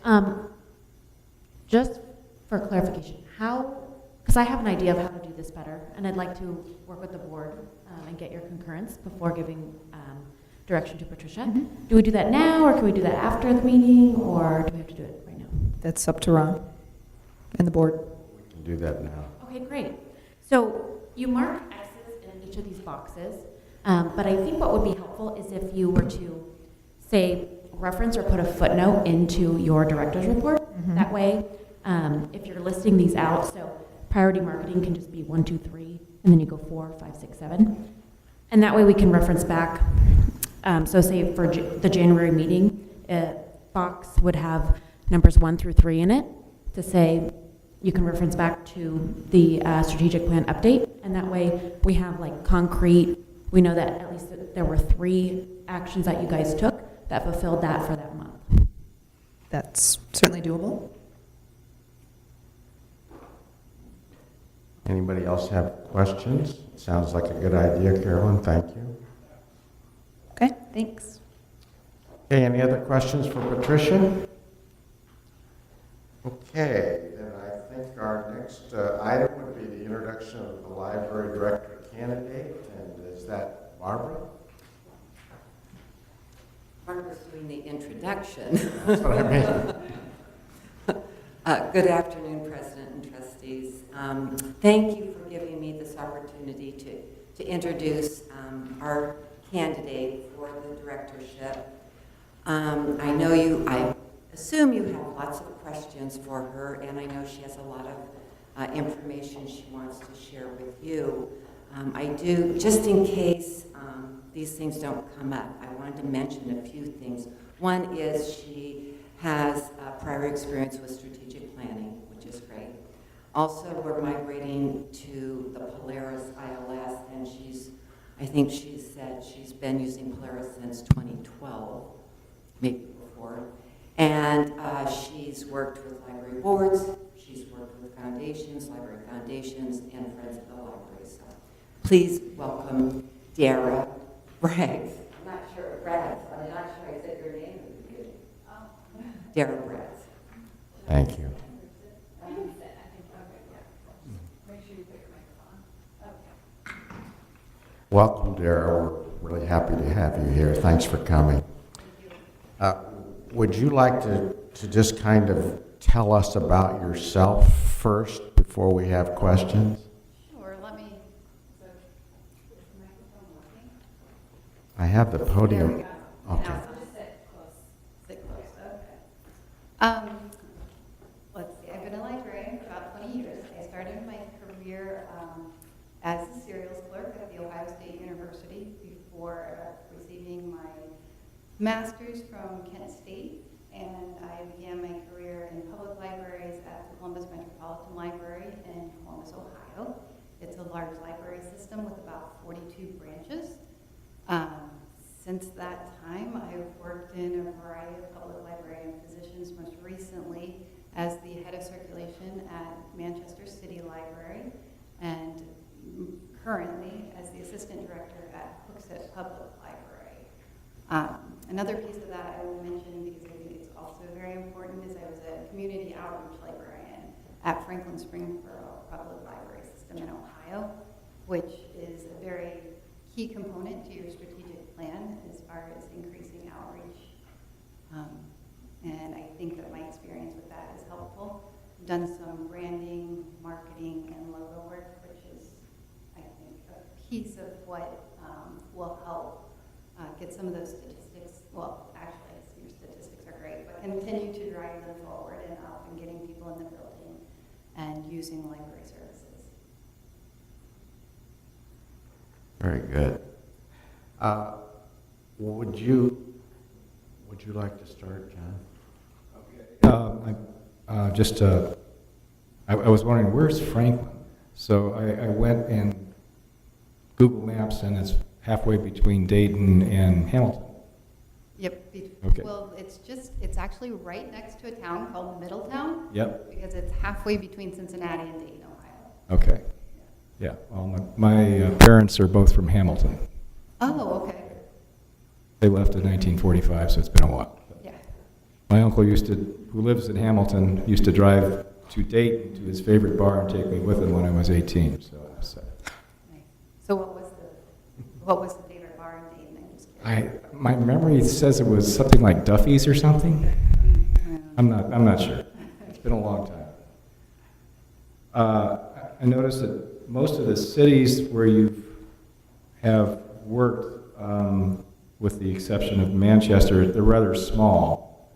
Just for clarification, because I have an idea of how to do this better, and I'd like to work with the board and get your concurrence before giving direction to Patricia. Mm-hmm. Do we do that now, or can we do that after the meeting, or do we have to do it right now? That's up to Ron and the board. We can do that now. Okay, great. So you mark X's in each of these boxes, but I think what would be helpful is if you were to, say, reference or put a footnote into your director's report. Mm-hmm. That way, if you're listing these out, so priority marketing can just be 1, 2, 3, and then you go 4, 5, 6, 7. And that way we can reference back. So say for the January meeting, box would have numbers 1 through 3 in it to say you can reference back to the strategic plan update. And that way we have like concrete, we know that at least there were 3 actions that you guys took that fulfilled that for that month. That's certainly doable. Anybody else have questions? Sounds like a good idea, Carolyn. Thank you. Okay, thanks. Okay, any other questions for Patricia? Okay, then I think our next item would be the introduction of the library director candidate, and is that Barbara? Barbara's doing the introduction. That's what I mean. Good afternoon, President and trustees. Thank you for giving me this opportunity to introduce our candidate for the directorship. I assume you have lots of questions for her, and I know she has a lot of information she wants to share with you. I do, just in case these things don't come up, I wanted to mention a few things. One is she has prior experience with strategic planning, which is great. Also, we're migrating to the Polaris ILS, and I think she said she's been using Polaris since 2012, maybe before. And she's worked with library boards, she's worked with foundations, library foundations, and Friends of the Library. So please welcome Dara Braggs. I'm not sure I said your name at the beginning. Dara Braggs. Thank you. Welcome, Dara. We're really happy to have you here. Thanks for coming. Would you like to just kind of tell us about yourself first before we have questions? Sure, let me, so, is the microphone working? I have the There we podium. go. Okay. Now, so just sit close, okay. Let's see, I've been a librarian for about 20 years. I started my career as a serials clerk at The Ohio State University before receiving my master's from Kent State, and I began my career in public libraries at the Columbus Metropolitan Library in Columbus, Ohio. It's a large library system with about 42 branches. Since that time, I've worked in a variety of public librarian positions, most recently as the head of circulation at Manchester City Library, and currently as the assistant director at Hooksett Public Library. Another piece of that I will mention, because I think it's also very important, is I was a community outreach librarian at Franklin Springboro Public Library System in Ohio, which is a very key component to your strategic plan as far as increasing outreach. And I think that my experience with that is helpful. I've done some branding, marketing, and logo work, which is, I think, a piece of what will help get some of those statistics, well, actually, your statistics are great, but continue to drive them forward and up and getting people in the building and using library services. Very good. Would you like to start, John? I was wondering, where's Franklin? So I went and Google Maps, and it's halfway between Dayton and Hamilton. Yep. Okay. Well, it's actually right next to a town called Middletown. Yep. Because it's halfway between Cincinnati and Dayton, Ohio. Okay. Yeah. Well, my parents are both from Hamilton. Oh, okay. They left in 1945, so it's been a while. Yeah. My uncle who lives in Hamilton, used to drive to Dayton to his favorite bar and take me with him when I was 18. So Nice. So what was the favorite bar in Dayton? I'm just curious. my memory says it was something like Duffy's or something. I'm not sure. It's been a long time. I noticed that most of the cities where you have worked, with the exception of Manchester, they're rather small.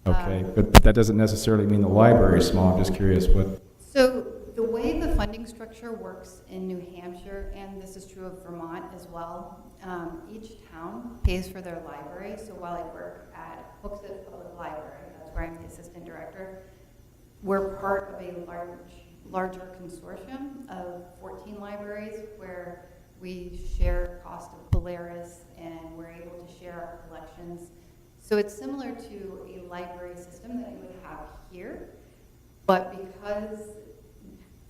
Okay, but that doesn't necessarily mean the library is small. I'm just curious what. So the way the funding structure works in New Hampshire, and this is true of Vermont as well, each town pays for their library. So while I work at Hooksett Public Library, that's where I'm the assistant director, we're part of a larger consortium of 14 libraries where we share cost of Polaris and we're able to share our collections. So it's similar to a library system that you would have here, but because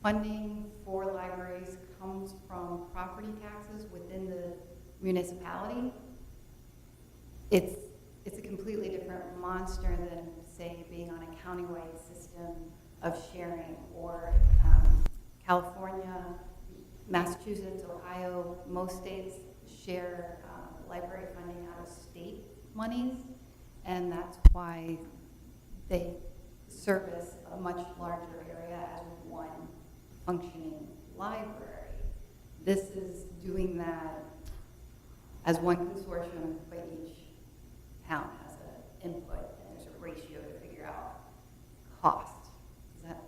funding for libraries comes from property taxes within the municipality, it's a completely different monster than, say, being on a countywide system of sharing, or California, Massachusetts, Ohio, most states share library funding out of state monies, and that's why they service a much larger area as one functioning library. This is doing that as one consortium, but each town has an input, and there's a ratio to figure out cost. Is that?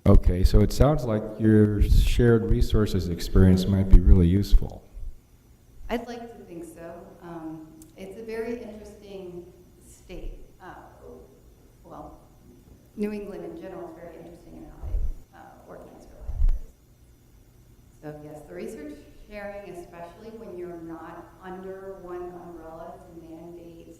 Okay, so it sounds like your shared resources experience might be really useful. I'd like to think so. It's a very interesting state. New England in general is very interesting in how they organize their libraries. So yes, the research sharing, especially when you're not under one umbrella to mandate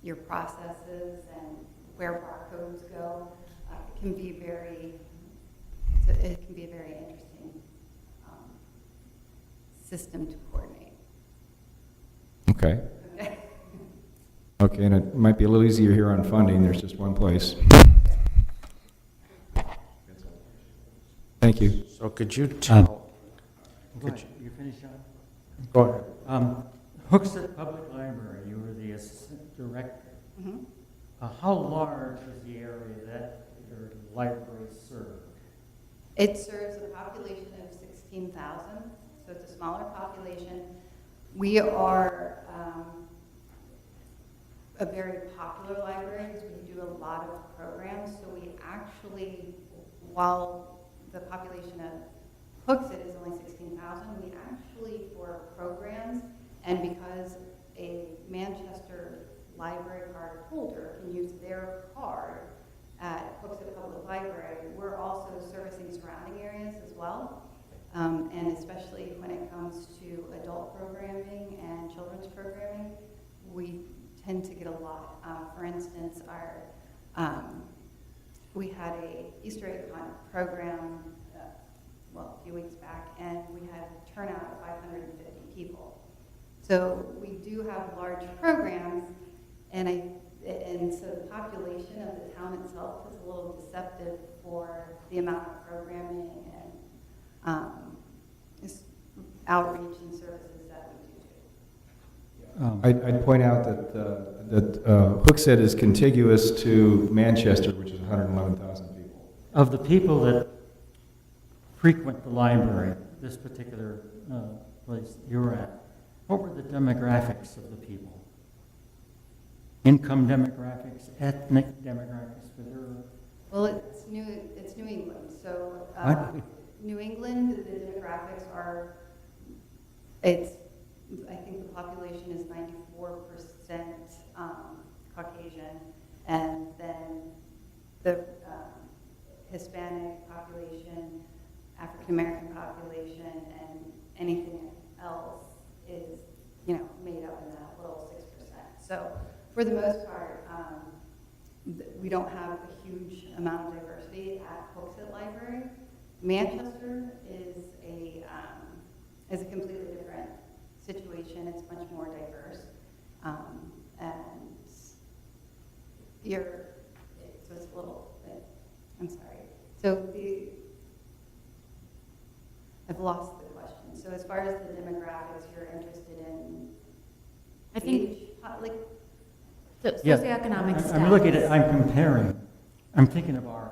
your processes and where barcodes go, it can be a very interesting system to coordinate. Okay. Okay. Okay, and it might be a little easier here on funding. There's just one place. Thank you. So could you tell, Go ahead. You finish, John? go ahead. Hooksett Public Library, you were the assistant director. Mhm. How large is the area that your library serves? It serves a population of 16,000, so it's a smaller population. We are a very popular library because we do a lot of programs. So we actually, while the population of Hooksett is only 16,000, we actually, for programs, and because a Manchester library card holder can use their card at Hooksett Public Library, we're also servicing surrounding areas as well. And especially when it comes to adult programming and children's programming, we tend to get a lot. For instance, we had a Easter egg hunt program, a few weeks back, and we had a turnout of 550 people. So we do have large programs, and so the population of the town itself is a little deceptive for the amount of programming and outreach and services that we do. I'd point out that Hooksett is contiguous to Manchester, which is 111,000 people. Of the people that frequent the library, this particular place you were at, what were the demographics of the people? Income demographics, ethnic demographics? Well, it's New England, so What? New England, the demographics are, I think the population is 94% Caucasian, and then the Hispanic population, African American population, and anything else is, made up in that little 6%. So for the most part, we don't have a huge amount of diversity at Hooksett Library. Manchester is a completely different situation. It's much more diverse, and so it's a little. I'm sorry. So I've lost the question. So as far as the demographics, you're interested in. I think like. Yeah. Socioeconomic status. I'm looking at, I'm comparing, I'm thinking of our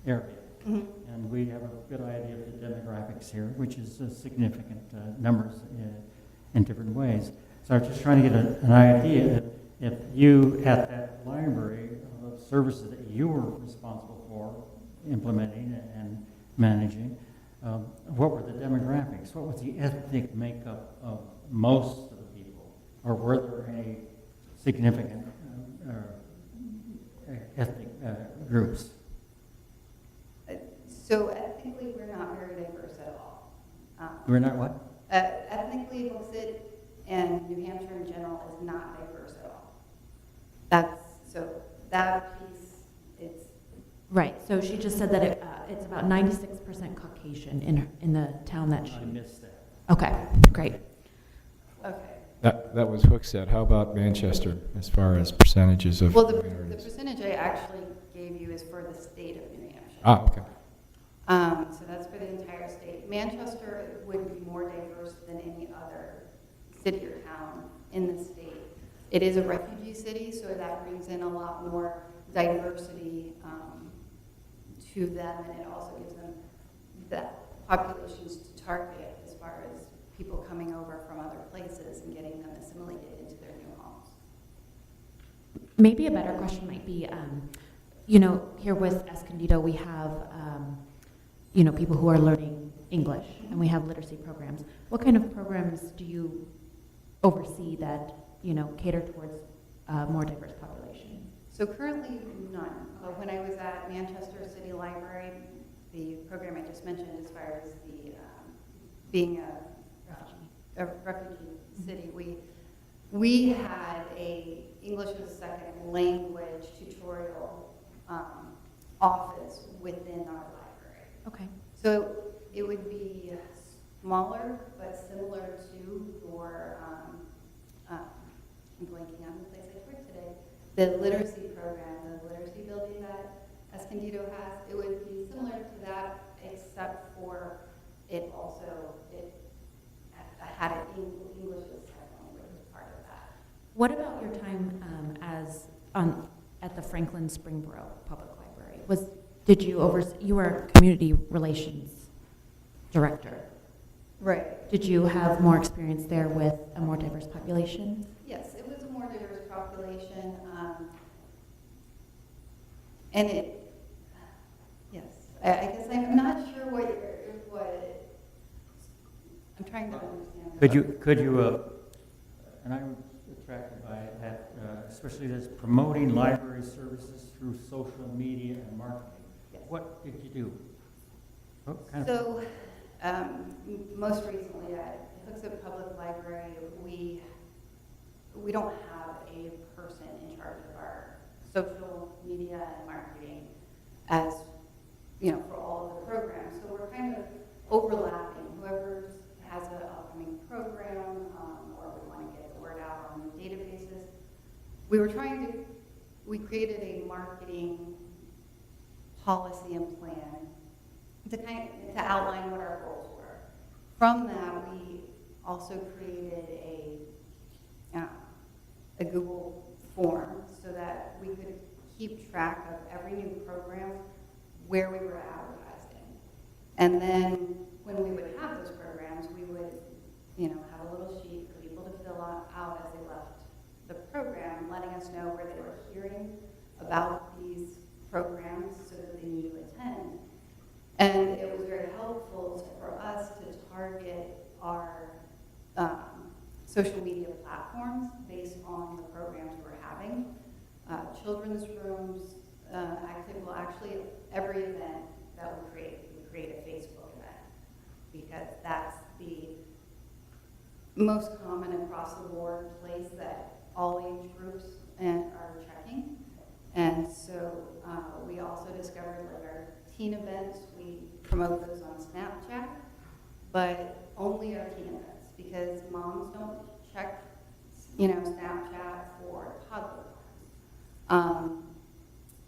area. Mm-hmm. And we have a good idea of the demographics here, which is significant numbers in different ways. So I was just trying to get an idea if you, at that library, the services that you were responsible for implementing and managing, what were the demographics? What was the ethnic makeup of most of the people? Or were there any significant ethnic groups? So ethnically, we're not very diverse at all. We're not what? Ethnically, Hooksett and New Hampshire in general is not diverse at all. That piece, it's. Right, so she just said that it's about 96% Caucasian in the town that she. I missed that. Okay, great. Okay. That was Hooksett. How about Manchester as far as percentages of Well, the minorities? percentage I actually gave you is for the state of New Hampshire. Ah, okay. So that's for the entire state. Manchester would be more diverse than any other city or town in the state. It is a refugee city, so that brings in a lot more diversity to them, and it also gives them the populations to target as far as people coming over from other places and getting them assimilated into their new homes. Maybe a better question might be, here with Escondido, we have, people who are learning English, and we have literacy programs. What kind of programs do you oversee that, cater towards a more diverse population? So currently, none. But when I was at Manchester City Library, the program I just mentioned, as far as the being a refugee city, we had a English as a second language tutorial office within our library. Okay. So it would be smaller, but similar to your, I'm blanking on the place I toured today, the literacy program, the literacy building that Escondido has. It would be similar to that, except for it had an English as a second language as part of that. What about your time at the Franklin Springboro Public Library? You were community relations director? Right. Did you have more experience there with a more diverse population? Yes, it was a more diverse population, and yes, I guess I'm not sure what I'm trying to understand. Could you, and I was attracted by that, especially this promoting library services through social media and marketing. Yes. What did you do? What kind of? So, most recently at Hooksett Public Library, we don't have a person in charge of our social media and marketing, as you know, for all of the programs. So we're kind of overlapping. Whoever has an upcoming program, or we want to get the word out on databases, we created a marketing policy and plan to outline what our goals were. From that, we also created a Google form so that we could keep track of every new program, where we were advertising. And then when we would have those programs, we would, have a little sheet for people to fill out as they left the program, letting us know where they were hearing about these programs so that they knew to attend. And it was very helpful for us to target our social media platforms based on the programs we're having. Children's rooms, actually every event that we create a Facebook event, because that's the most common across the board place that all age groups are checking. And so we also discovered, like, our teen events, we promote those on Snapchat, but only our teen events, because moms don't check, Snapchat for toddler ones.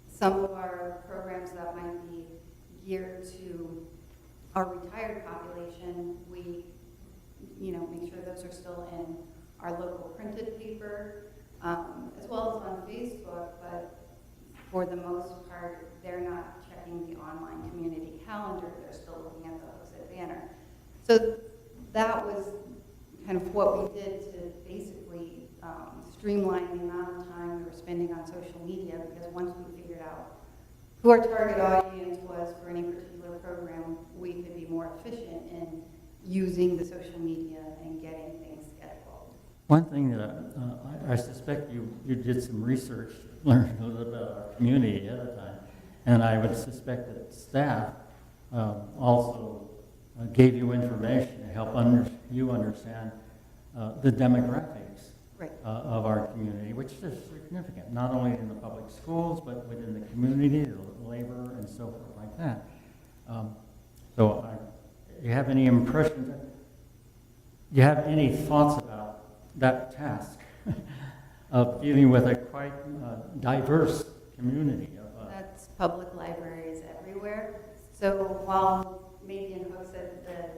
Some of our programs that might be geared to our retired population, we, make sure those are still in our local printed paper, as well as on Facebook, but for the most part, they're not checking the online community calendar. They're still looking at the Hooksett banner. So that was kind of what we did to basically streamline the amount of time we were spending on social media, because once we figured out who our target audience was for any particular program, we could be more efficient in using the social media and getting things scheduled. One thing that I suspect you did some research, learned a little bit about our community ahead of time, and I would suspect that staff also gave you information to help you understand the demographics of our community, which is significant, not only in the public schools, but within the community, the labor, and so forth like that. Do you have any impressions? Do you have any thoughts about that task of dealing with a quite diverse community? That's public libraries everywhere. So while maybe in Hooksett the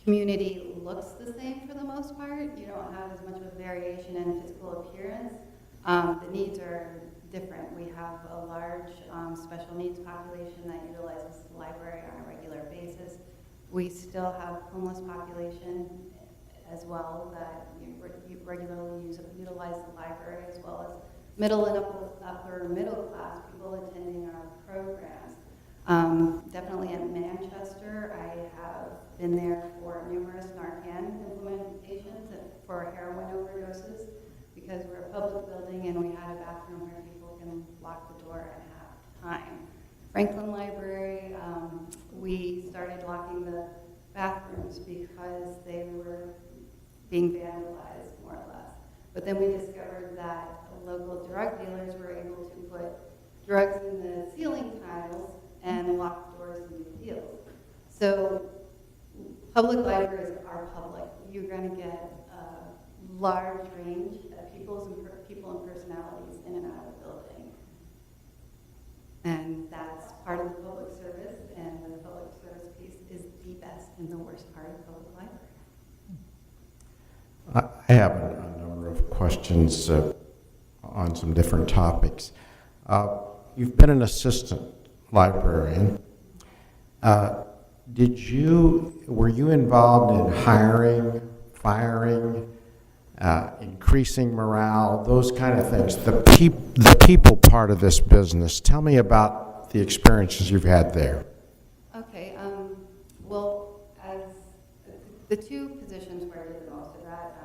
community looks the same for the most part, you don't have as much of a variation in physical appearance, the needs are different. We have a large special needs population that utilizes the library on a regular basis. We still have homeless population as well that regularly utilize the library, as well as middle and upper middle class people attending our programs. Definitely in Manchester, I have been there for numerous Narcan implementations for heroin overdoses, because we're a public building and we had a bathroom where people can lock the door at half time. Franklin Library, we started locking the bathrooms because they were being vandalized, more or less. But then we discovered that local drug dealers were able to put drugs in the ceiling tiles and lock doors and do deals. So public libraries are public. You're going to get a large range of people and personalities in and out of the building. And that's part of the public service, and the public service piece is the best and the worst part of the public library. I have a number of questions on some different topics. You've been an assistant librarian. Were you involved in hiring, firing, increasing morale, those kind of things? The people part of this business. Tell me about the experiences you've had there. Okay, well, as the two positions where I did the most of that,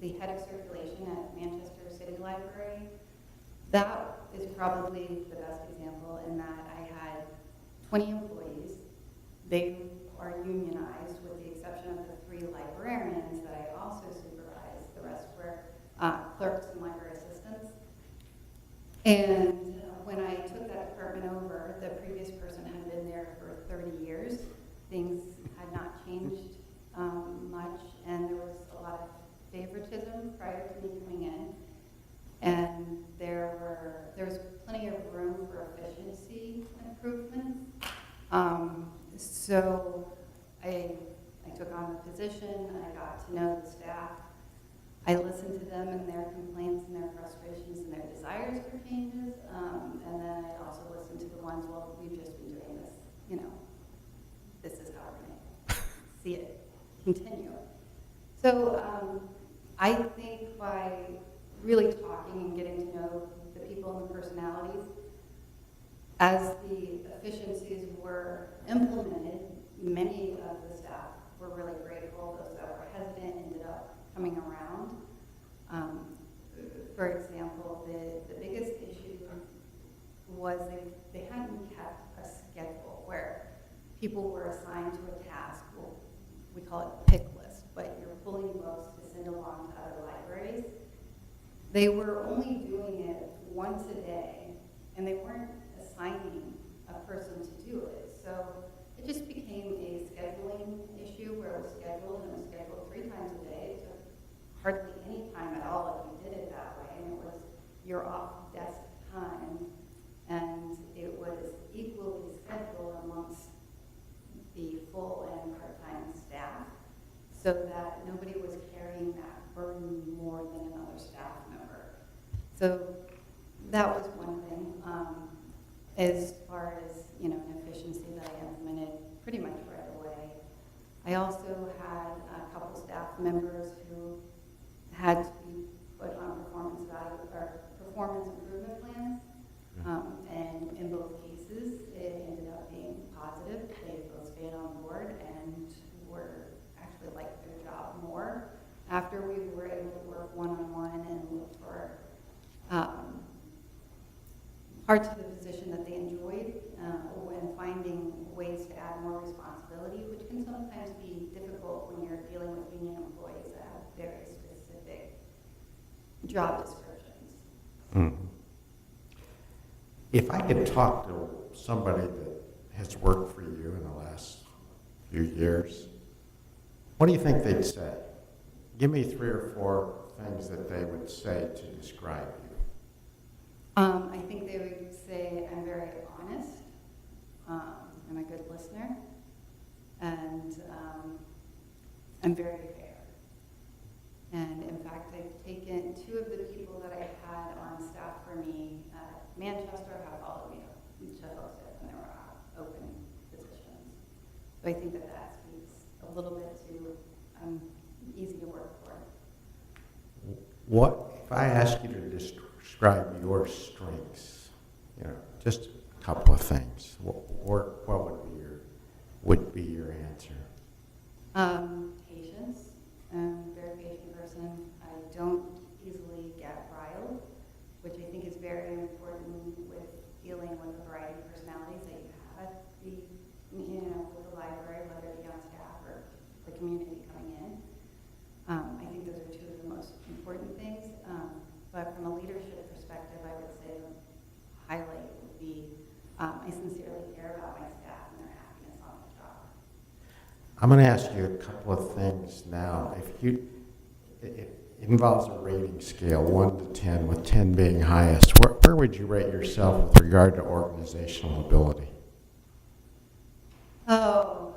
the head of circulation at Manchester City Library, that is probably the best example in that I had 20 employees. They are unionized with the exception of the 3 librarians that I also supervised. The rest were clerks and library assistants. And when I took that department over, the previous person had been there for 30 years. Things had not changed much, and there was a lot of favoritism prior to me coming in. And there was plenty of room for efficiency improvements. So I took on the position, I got to know the staff, I listened to them and their complaints and their frustrations and their desires for changes, and then I also listened to the ones, well, we've just been doing this, this is how we're going to see it continue. So I think by really talking and getting to know the people and the personalities, as the efficiencies were implemented, many of the staff were really grateful. Those that were hesitant ended up coming around. For example, the biggest issue was they hadn't kept a schedule where people were assigned to a task. Well, we call it pick list, but you're pulling books to send along to other libraries. They were only doing it once a day, and they weren't assigning a person to do it. So it just became a scheduling issue where it was scheduled, and it was scheduled 3 times a day. It took hardly any time at all if you did it that way, and it was your off-desk time, and it was equally scheduled amongst the full and part-time staff, so that nobody was carrying that burden more than another staff member. So that was one thing. As far as an efficiency that I implemented pretty much right away. I also had a couple staff members who had to be put on performance improvement plans, and in both cases it ended up being positive. They both stayed on board and were actually liked their job more after we were able to work one-on-one and look for parts of the position that they enjoyed, and finding ways to add more responsibility, which can sometimes be difficult when you're dealing with union employees that have very specific job descriptions. If I could talk to somebody that has worked for you in the last few years, what do you think they'd say? Give me 3 or 4 things that they would say to describe you. I think they would say I'm very honest, I'm a good listener, and I'm very fair. And in fact, I've taken 2 of the people that I had on staff for me at Manchester have followed me to Hostess, and there were open positions. So I think that speaks a little bit to I'm easy to work for. What if I ask you to describe your strengths? Just a couple of things. What would be your answer? Patience. I'm a very patient person. I don't easily get riled which I think is very important with dealing with the variety of personalities that you have at the, with the library, whether it be on staff or the community coming in. I think those are two of the most important things. But from a leadership perspective, I would say the highlight would be I sincerely care about my staff and their happiness on the job. I'm going to ask you a couple of things now. It involves a rating scale, 1 to 10, with 10 being highest. Where would you rate yourself with regard to organizational ability? Oh,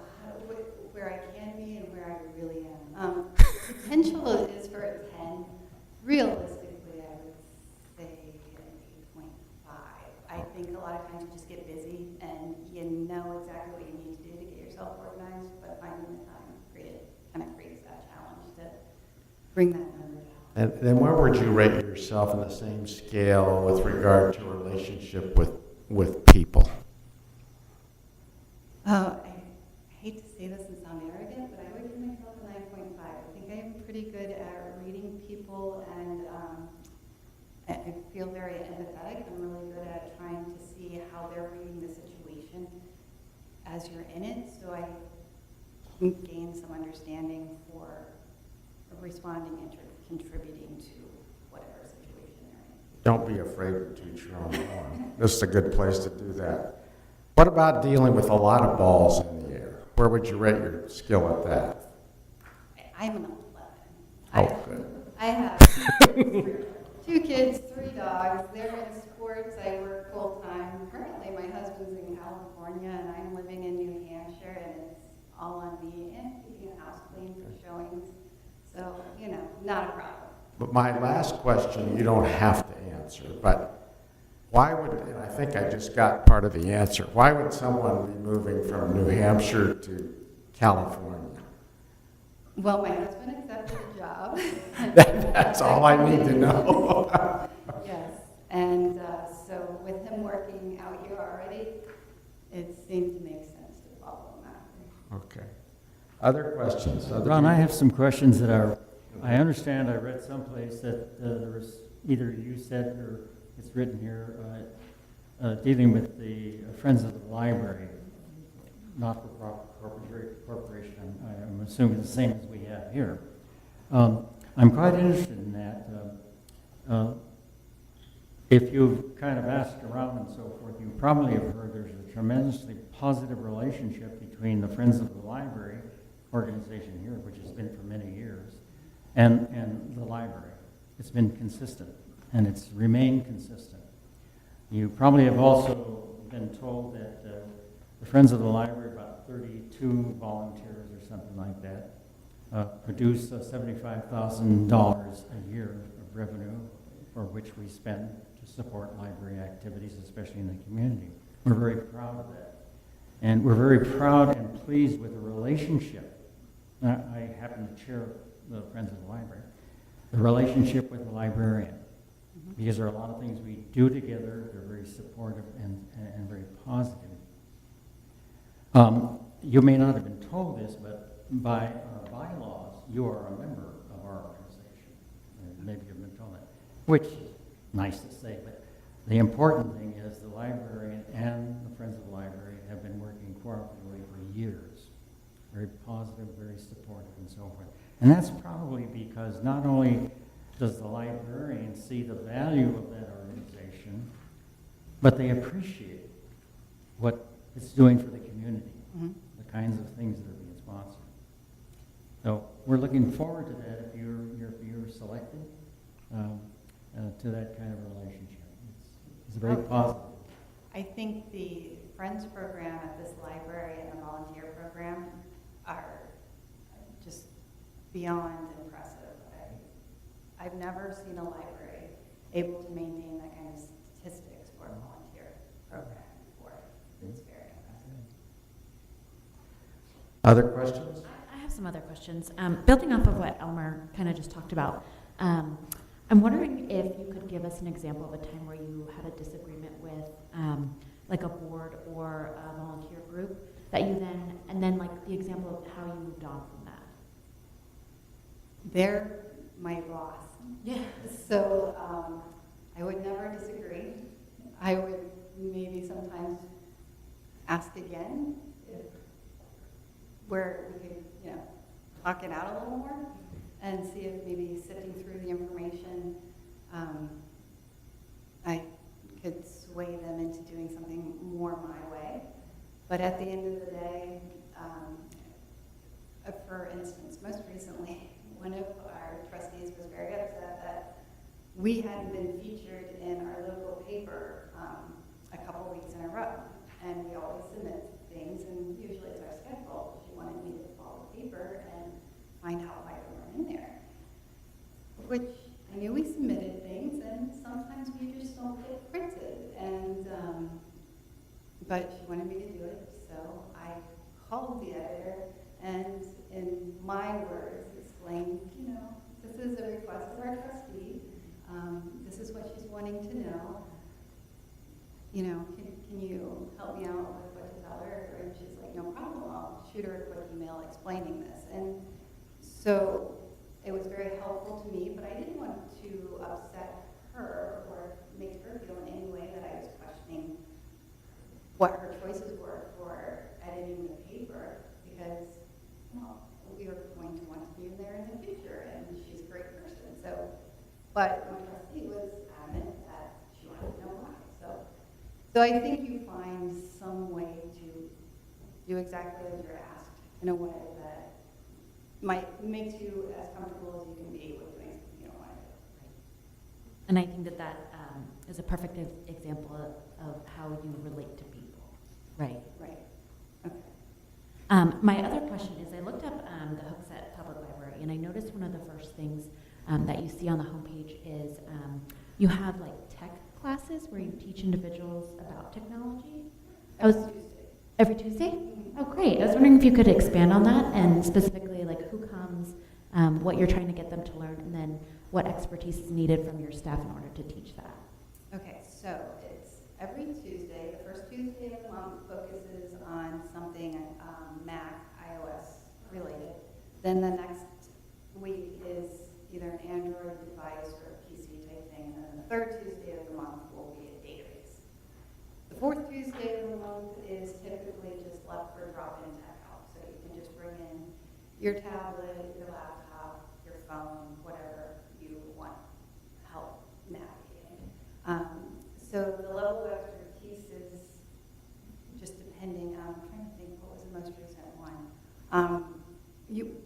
where I can be and where I really am. Potential is for a 10. Realistically, I would say an 8.5. I think a lot of times you just get busy and you know exactly what you need to do to get yourself organized, but finding the time kind of creates that challenge to bring that number down. And then where would you rate yourself on the same scale with regard to relationship with people? I hate to say this and sound arrogant, but I would give myself a 9.5. I think I'm pretty good at reading people, and I feel very empathetic. I'm really good at trying to see how they're reading the situation as you're in it, so I can gain some understanding for responding and contributing to whatever situation they're in. Don't be afraid to teach your own form. This is a good place to do that. What about dealing with a lot of balls in the air? Where would you rate your skill at that? I'm an 11. Oh, good. I have two kids, 3 dogs. They're in sports. I work full time. Currently, my husband's in California, and I'm living in New Hampshire, and it's all on me, and keeping the house clean for showings. So, not a problem. But my last question, you don't have to answer, but why would, and I think I just got part of the answer, why would someone be moving from New Hampshire to California? Well, my husband accepted the job. That's all I need to know. Yes, and so with him working out here already, it seemed to make sense to follow him out. Okay. Other questions? Ron, I have some questions that are, I understand, I read someplace that there was, either you said or it's written here, dealing with the Friends of the Library, not-for-profit corporation. I'm assuming the same as we have here. I'm quite interested in that. If you've kind of asked around and so forth, you probably have heard there's a tremendously positive relationship between the Friends of the Library organization here, which has been for many years, and the library. It's been consistent, and it's remained consistent. You probably have also been told that the Friends of the Library, about 32 volunteers or something like that, produce $75,000 a year of revenue for which we spend to support library activities, especially in the community. We're very proud of that. And we're very proud and pleased with the relationship. I happen to chair the Friends of the Library. The relationship with the librarian. Because there are a lot of things we do together. They're very supportive and very positive. You may not have been told this, but by our bylaws, you are a member of our organization. And maybe you've been told that, which is nice to say, but the important thing is the librarian and the Friends of the Library have been working cooperatively for years. Very positive, very supportive, and so forth. And that's probably because not only does the librarian see the value of that organization, but they appreciate what it's doing for the community, the kinds of things that are being sponsored. So we're looking forward to that if you're selected to that kind of relationship. It's very positive. I think the Friends program at this library and the volunteer program are just beyond impressive. I've never seen a library able to maintain that kind of statistics for a volunteer program before. It's very impressive. Other questions? I have some other questions. Building off of what Elmer kind of just talked about, I'm wondering if you could give us an example of a time where you had a disagreement with like a board or a volunteer group that you then like the example of how you moved on from that. They're my boss. Yeah. So I would never disagree. I would maybe sometimes ask again if, where we could, talk it out a little more and see if maybe sifting through the information, I could sway them into doing something more my way. But at the end of the day, for instance, most recently, one of our trustees was very upset that we hadn't been featured in our local paper a couple weeks in a row. And we always submit things, and usually it's our schedule. She wanted me to follow the paper and find out why we weren't in there. Which I knew we submitted things, and sometimes we just don't get printed. And but she wanted me to do it, so I called the editor and, in my words, explained, this is a request of our trustee. This is what she's wanting to know. Can you help me out with what to tell her? And she's like, no problem. I'll shoot her a quick email explaining this. And so it was very helpful to me, but I didn't want to upset her or make her feel in any way that I was questioning what her choices were for editing the paper, because, we were going to want to be there in the future, and she's a great person. So, but my trustee was adamant that she wanted to know why. So I think you find some way to do exactly as you're asked in a way that makes you as comfortable as you can be with doing something you don't want to do. And I think that is a perfect example of how you relate to people. Right. Right. Okay. My other question is, I looked up the Hooksett Public Library, and I noticed one of the first things that you see on the homepage is you have like tech classes where you teach individuals about technology. Every Tuesday? Oh, great. I was wondering if you could expand on that, and specifically like who comes, what you're trying to get them to learn, and then what expertise is needed from your staff in order to teach that. Okay, so it's every Tuesday. The first Tuesday of the month focuses on something Mac, iOS related. Then the next week is either an Android device or a PC type thing. And then the third Tuesday of the month will be a database. The fourth Tuesday of the month is typically just left for drop-in tech help. So you can just bring in your tablet, your laptop, your phone, whatever you want help navigating. So the level of expertise is just depending on, I'm trying to think what was the most recent one.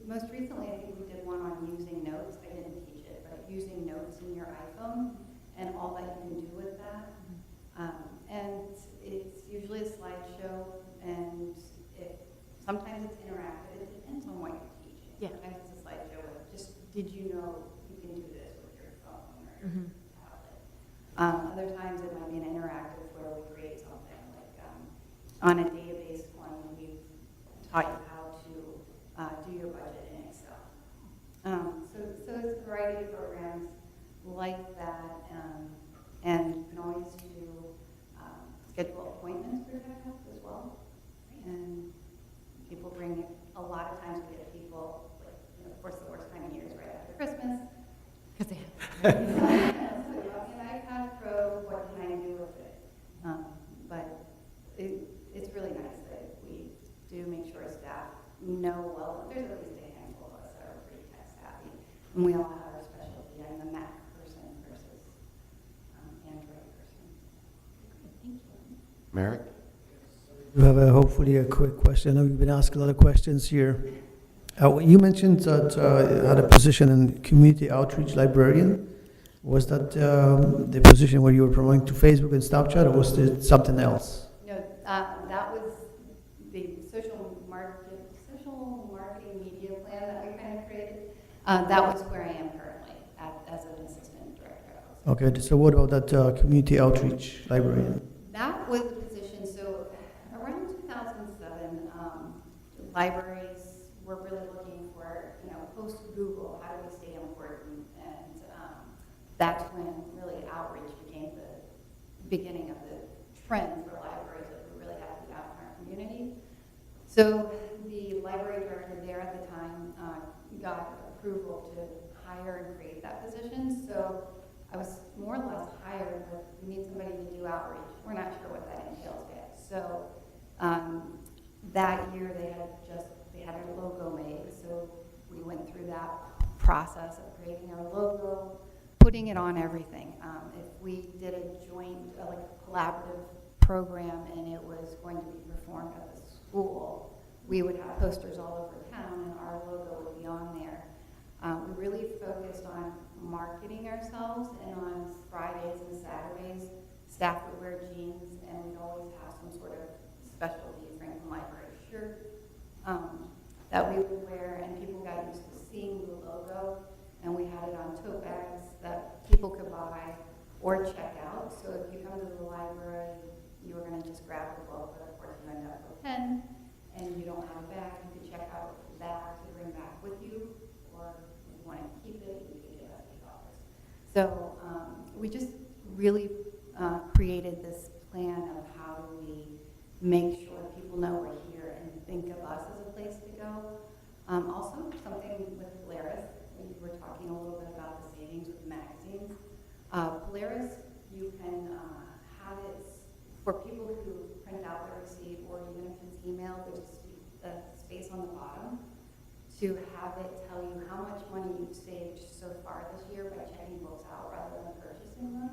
Most recently, I think we did one on using notes. I didn't teach it, but using notes in your iPhone and all that you can do with that. And it's usually a slideshow, and sometimes it's interactive. It depends on what you're teaching. Yeah. Sometimes it's a slideshow with just, did you know you can do this with your phone or your tablet? Other times it might be an interactive where we create something like on a database one, we've taught you how to do your budget in Excel. So it's a variety of programs like that, and you can always do schedule appointments for tech help as well. And people bring, a lot of times we get people, like, of course the worst time of year is right after Christmas. Because they have. An iPad Pro, what can I do with it? But it's really nice that we do make sure staff know well. There's at least a handful of us that are pretty tech savvy, and we all have our specialty. I'm the Mac person versus Android person. Thank you. Merrick? You have hopefully a quick question. I know you've been asked a lot of questions here. You mentioned that you had a position in community outreach librarian. Was that the position where you were promoting to Facebook and Snapchat, or was it something else? No, that was the social marketing media plan that we kind of created. That was where I am currently as an assistant director. Okay, so what about that community outreach librarian? That was the position. So around 2007, libraries were really looking for, post Google, how do we stay important? And that's when really outreach became the beginning of the trend for libraries that we really have to be out in our community. So the library director there at the time got approval to hire and create that position. So I was more or less hired with, we need somebody to do outreach. We're not sure what that entails yet. So that year they had a logo made. So we went through that process of creating our logo, putting it on everything. If we did a joint, like a collaborative program and it was going to be performed at the school, we would have posters all over town and our logo would be on there. We really focused on marketing ourselves, and on Fridays and Saturdays, staff would wear jeans and we'd always have some sort of specialty Franklin Library shirt that we would wear, and people got used to seeing the logo, and we had it on tote bags that people could buy or check out. So if you come to the library, you were going to just grab the book, but of course you end up with a pen, and you don't have a bag, you could check out that to bring back with you, or if you want to keep it, you can give us $8. So we just really created this plan of how do we make sure people know we're here and think of us as a place to go. Also, something with Polaris, we were talking a little bit about the savings with magazines. Polaris, you can have it for people who print out their receipt, or even if it's emailed, there's a space on the bottom to have it tell you how much money you've saved so far this year by checking books out rather than purchasing them,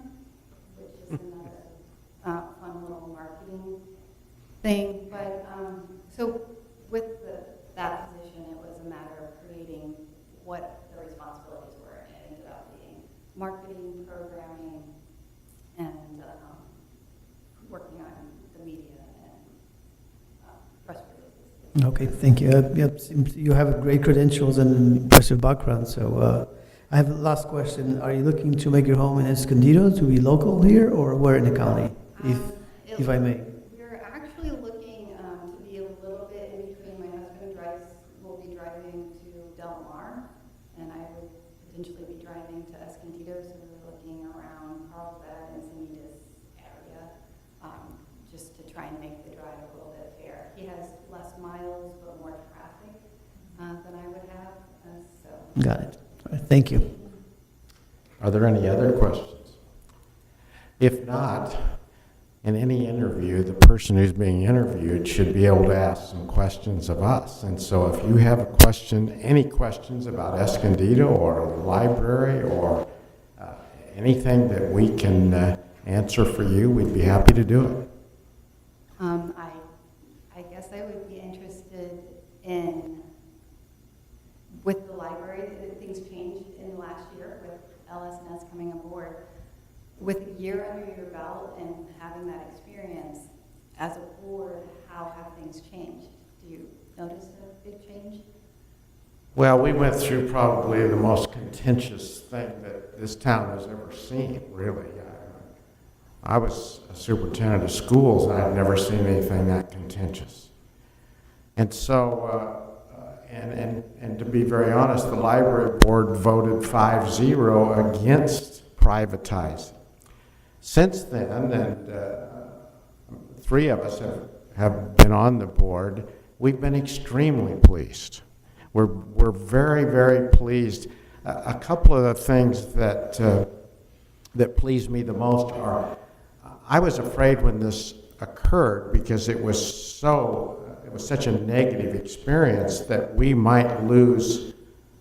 which is another fun little marketing thing. But so with that position, it was a matter of creating what the responsibilities were, and it ended up being marketing, programming, and working on the media and press releases. Okay, thank you. Seems you have great credentials and an impressive background. So I have a last question. Are you looking to make your home in Escondido, to be local here, or where in the county, if I may? We're actually looking to be a little bit in between. My husband will be driving to Del Mar, and I would potentially be driving to Escondido, so we're looking around Carlsbad and Sanitas area, just to try and make the drive a little bit fair. He has less miles, but more traffic than I would have, so. Got it. All right, thank you. Are there any other questions? If not, in any interview, the person who's being interviewed should be able to ask some questions of us. And so if you have a question, any questions about Escondido or the library or anything that we can answer for you, we'd be happy to do it. I guess I would be interested in, with the library, things changed in the last year with LS&S coming aboard. With a year under your belt and having that experience, as a board, how have things changed? Do you notice a big change? Well, we went through probably the most contentious thing that this town has ever seen, really. I was a superintendent of schools, and I've never seen anything that contentious. And so, and to be very honest, the library board voted 5-0 against privatizing. Since then, and 3 of us have been on the board, we've been extremely pleased. We're very, very pleased. A couple of the things that pleased me the most are, I was afraid when this occurred because it was such a negative experience that we might lose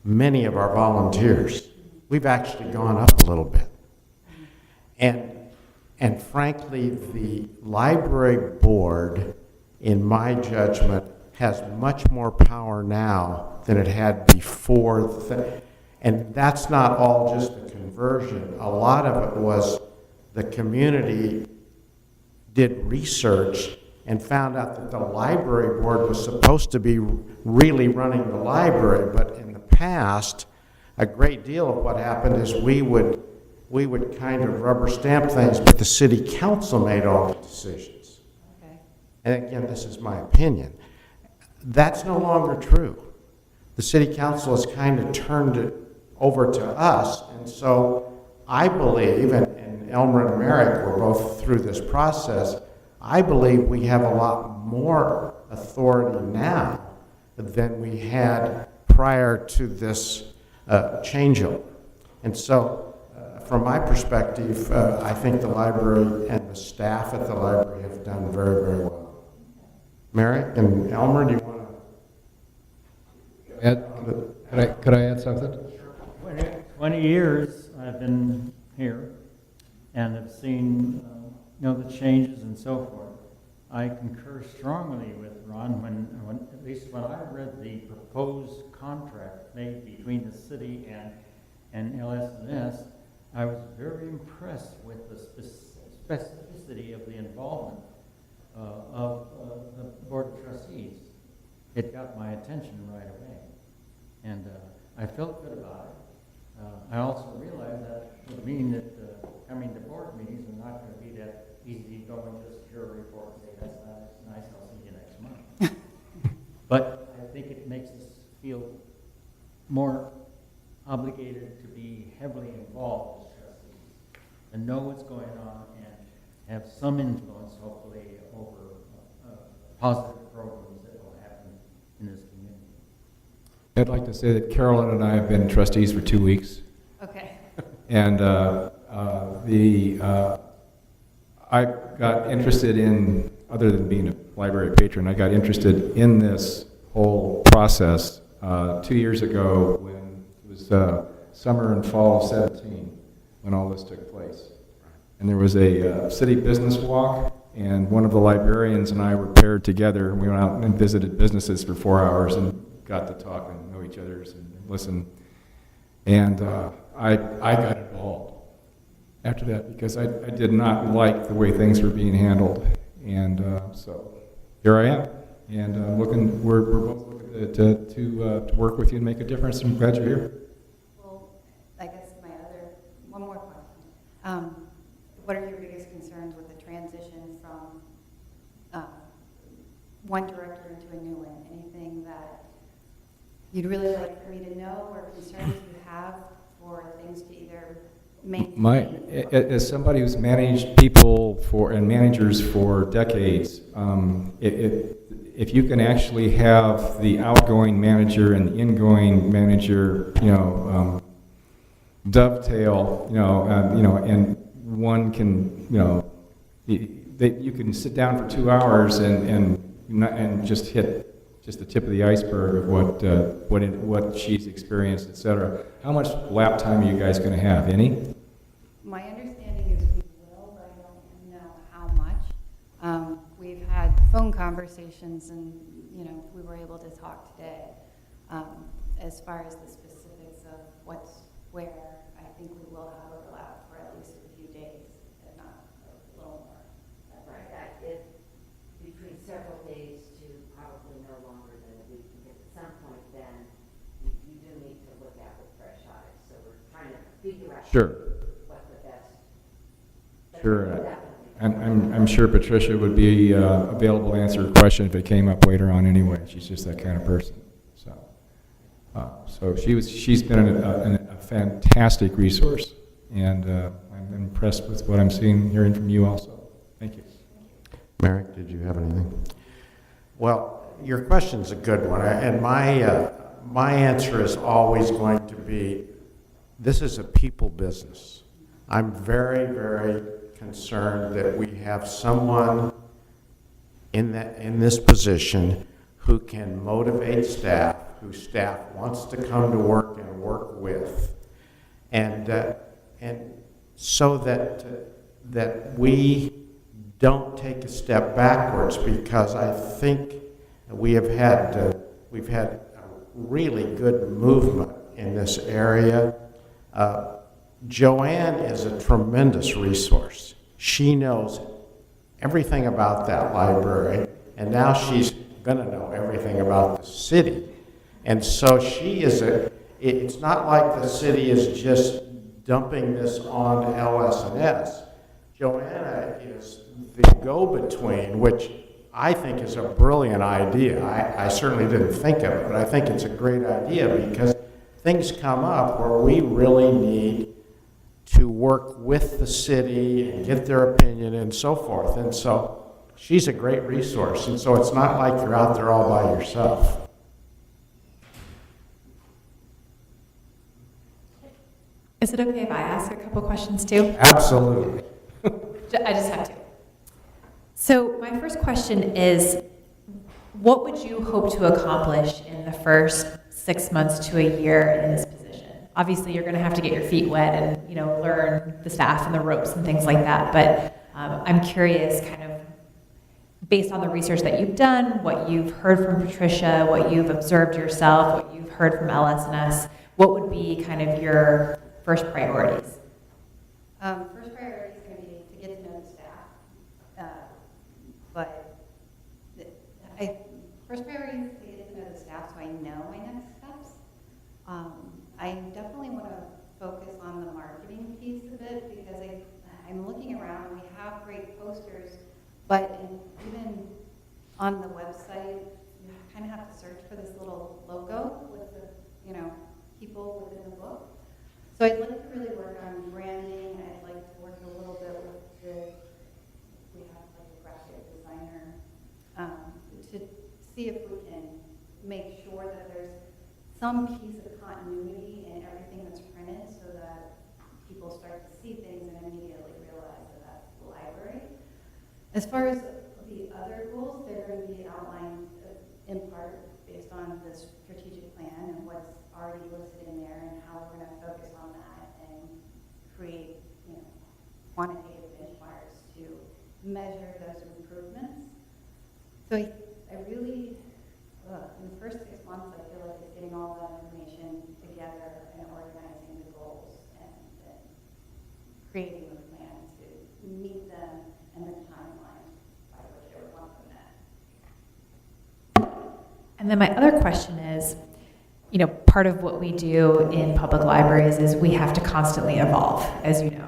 many of our volunteers. We've actually gone up a little bit. And frankly, the library board, in my judgment, has much more power now than it had before. And that's not all just the conversion. A lot of it was the community did research and found out that the library board was supposed to be really running the library, but in the past, a great deal of what happened is we would kind of rubber stamp things, but the city council made all the decisions. Okay. And again, this is my opinion. That's no longer true. The city council has kind of turned it over to us, and so I believe, and Elmer and Merrick were both through this process, I believe we have a lot more authority now than we had prior to this changeover. And so from my perspective, I think the library and the staff at the library have done very, very well. Merrick and Elmer, do you want to? Could I add something? 20 years I've been here and have seen the changes and so forth. I concur strongly with Ron when at least when I read the proposed contract made between the city and LS&S, I was very impressed with the specificity of the involvement of the Board of Trustees. It got my attention right away, and I felt good about it. I also realized that would mean that coming to board meetings are not going to be that easy going just hear a report and say, that's nice, I'll see you next month. But I think it makes us feel more obligated to be heavily involved as trustees and know what's going on and have some influence, hopefully, over positive programs that will happen in this community. I'd like to say that Carolyn and I have been trustees for 2 weeks. Okay. And I got interested in, other than being a library patron, I got interested in this whole process 2 years ago when it was summer and fall of 17 when all this took place. And there was a city business walk, and one of the librarians and I were paired together. We went out and visited businesses for 4 hours and got to talk and know each other and listen. And I got involved after that because I did not like the way things were being handled. And so here I am. And we're both looking to work with you and make a difference. I'm glad you're here. Well, I guess one more question. What are your biggest concerns with the transition from one director into a new one? Anything that you'd really like for me to know or concerns you have for things to either maintain? As somebody who's managed people and managers for decades, if you can actually have the outgoing manager and the ingoing manager, dovetail, and one can, you can sit down for 2 hours and just hit just the tip of the iceberg of what she's experienced, etc. How much lap time are you guys going to have? Any? My understanding is we will, but I don't know how much. We've had phone conversations, and we were able to talk today. As far as the specifics of what's where, I think we will have overlap for at least a few days, if not a little more. Right, that is between several days to probably no longer than a week, because at some point then you do need to look at with fresh eyes. So we're trying to figure out what the best. Sure. I'm sure Patricia would be available to answer a question if it came up later on anyway. She's just that kind of person. So she's been a fantastic resource, and I'm impressed with what I'm seeing, hearing from you also. Thank you. Merrick, did you have anything? Well, your question's a good one, and my answer is always going to be, this is a people business. I'm very, very concerned that we have someone in this position who can motivate staff, who staff wants to come to work and work with, and so that we don't take a step backwards, because I think we've had a really good movement in this area. Joanne is a tremendous resource. She knows everything about that library, and now she's going to know everything about the city. And so it's not like the city is just dumping this on LS&S. Joanna is the go-between, which I think is a brilliant idea. I certainly didn't think of it, but I think it's a great idea, because things come up where we really need to work with the city and get their opinion and so forth. And so she's a great resource. And so it's not like you're out there all by yourself. Is it okay if I ask a couple questions too? Absolutely. I just have to. So my first question is, what would you hope to accomplish in the first 6 months to a year in this position? Obviously, you're going to have to get your feet wet and learn the staff and the ropes and things like that. But I'm curious, kind of based on the research that you've done, what you've heard from Patricia, what you've observed yourself, what you've heard from LS&S, what would be kind of your first priorities? First priority is going to be to get to know the staff. First priority is to get to know the staff so I know my next steps. I definitely want to focus on the marketing piece of it because I'm looking around, we have great posters, but even on the website, you kind of have to search for this little logo with the, people within the book. So I'd like to really work on branding. I'd like to work a little bit with we have like a graphic designer, to see if we can make sure that there's some piece of continuity in everything that's printed so that people start to see things and immediately realize that that's the library. As far as the other goals, they're going to be outlined in part based on the strategic plan and what's already listed in there and how we're going to focus on that and create quantitative benchmarks to measure those improvements. So I really, in the first 6 months, I feel like it's getting all that information together and organizing the goals and creating a plan to meet them and the timeline by which I would want them met. And then my other question is, part of what we do in public libraries is we have to constantly evolve, as you know.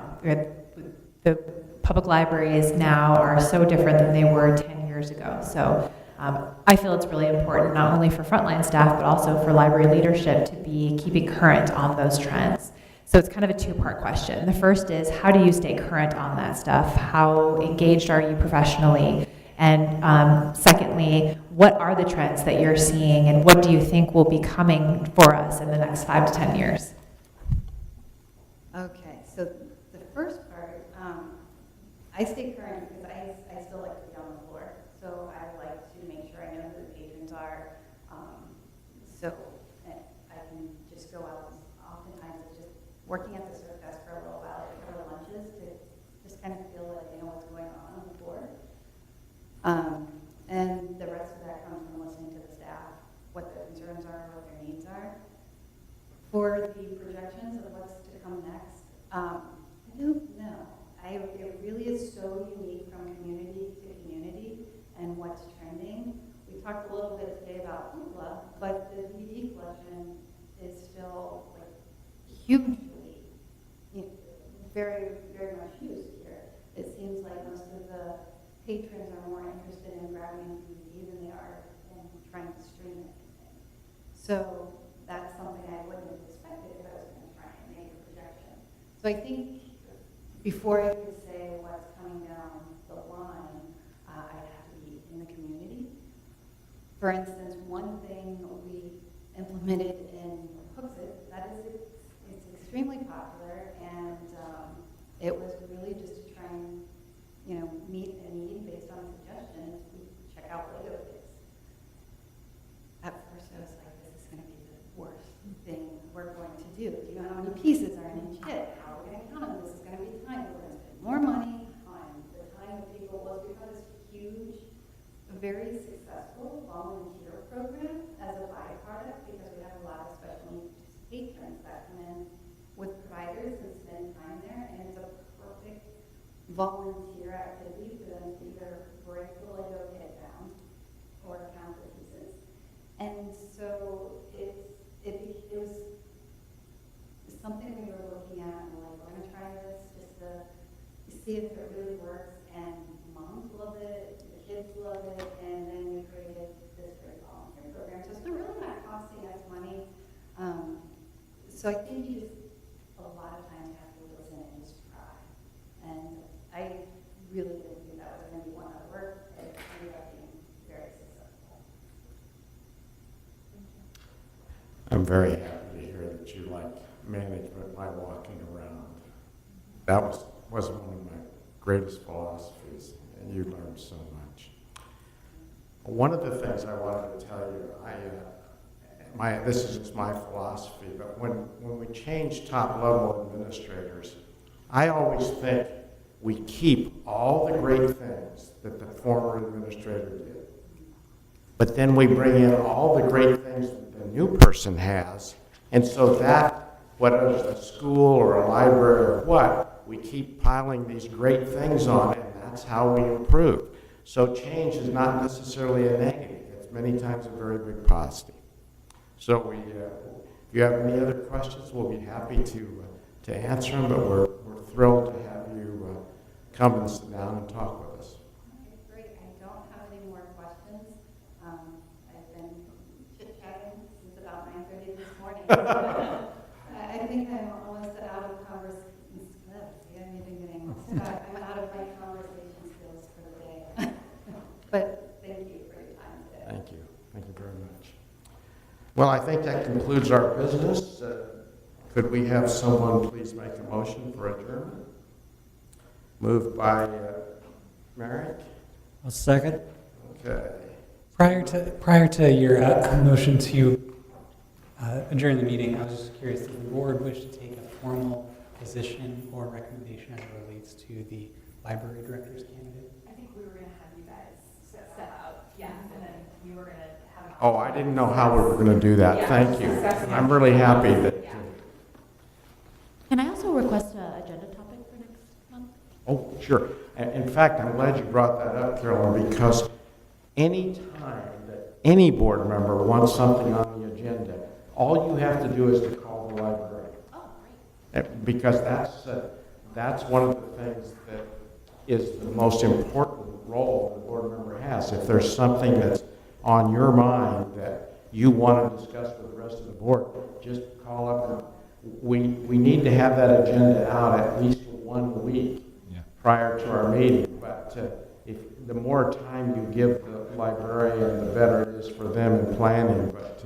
The public libraries now are so different than they were 10 years ago. So I feel it's really important, not only for frontline staff, but also for library leadership to be keeping current on those trends. So it's kind of a two-part question. The first is, how do you stay current on that stuff? How engaged are you professionally? And secondly, what are the trends that you're seeing and what do you think will be coming for us in the next 5 to 10 years? Okay, so the first part, I stay current because I still like to be on the floor. So I like to make sure I know who the patrons are. So I can just go out. Oftentimes it's just working at the surf desk for a little while, for the lunches, to just kind of feel like I know what's going on the floor. And the rest of that comes from listening to the staff, what their concerns are, what their needs are. For the projections of what's to come next, I don't know. It really is so unique from community to community and what's trending. We talked a little bit today about hoopla, but the DVD collection is still like hugely, very, very much used here. It seems like most of the patrons are more interested in grabbing DVD than they are in trying to stream it. So that's something I wouldn't have expected if I was going to try and make a projection. So I think before I could say what's coming down the line, I'd have to be in the community. For instance, one thing we implemented in Hooksett, it's extremely popular, and it was really just to try and meet a need based on suggestions. We check out Lego kits. At first, I was like, this is going to be the worst thing we're going to do. Do you know how many pieces are in each kit? How are we going to count them? This is going to be time. We're going to spend more money on the time of people. Well, it's become this huge, very successful volunteer program as a byproduct because we have a lot of special needs patrons that come in with providers and spend time there, and it's a perfect volunteer activity for them to either break the Lego kit down or count the pieces. And so it was something we were looking at and we're going to try this just to see if it really works. And moms love it, the kids love it, and then we created this great volunteer program. So it's really not costing us money. So I think you just, a lot of times, have to listen and just try. And I really didn't think that was going to be one that would work. It ended up being very successful. I'm very happy to hear that you like management by walking around. That was one of my greatest philosophies, and you learned so much. One of the things I wanted to tell you, this is just my philosophy, but when we change top-level administrators, I always think we keep all the great things that the former administrator did, but then we bring in all the great things that the new person has, and so that, whether it's a school or a library or what, we keep piling these great things on it, and that's how we improve. So change is not necessarily a negative. It's many times a very big positive. So if you have any other questions, we'll be happy to answer them, but we're thrilled to have you come and sit down and talk with us. Okay, great. I don't have any more questions. I've been chit-chatting since about 9:30 this morning. I think I'm almost out of conversation. I'm out of my conversation skills for the day. But thank you for your time today. Thank you. Thank you very much. Well, I think that concludes our business. Could we have someone please make a motion for adjournment? Moved by Merrick. A second? Okay. Prior to your motion to adjourn the meeting, I was just curious, does the board wish to take a formal position or recommendation as it relates to the library director's candidate? I think we were going to have you guys set up, and then we were going to have. Oh, I didn't know how we were going to do that. Yeah. Thank you. I'm really happy that. Can I also request an agenda topic for next month? Oh, sure. In fact, I'm glad you brought that up, Carolyn, because any time that any board member wants something on the agenda, all you have to do is to call the library. Oh, great. Because that's one of the things that is the most important role the board member has. If there's something that's on your mind that you want to discuss with the rest of the board, just call up. And we need to have that agenda out at least 1 week prior to our meeting. But if the more time you give the librarian, the better it is for them in planning. But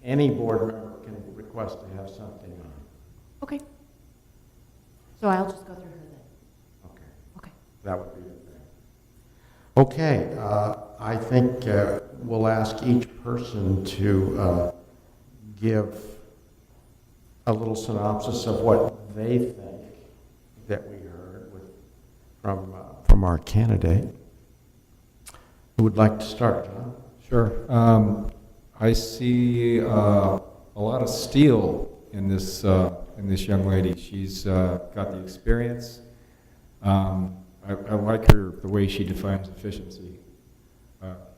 any board member can request to have something on. Okay. So I'll just go through her then. Okay. Okay. That would be the thing. Okay. I think we'll ask each person to give a little synopsis of what they think that we heard from our candidate. Who would like to start, John? Sure. I see a lot of steel in this young lady. She's got the experience. I like the way she defines efficiency.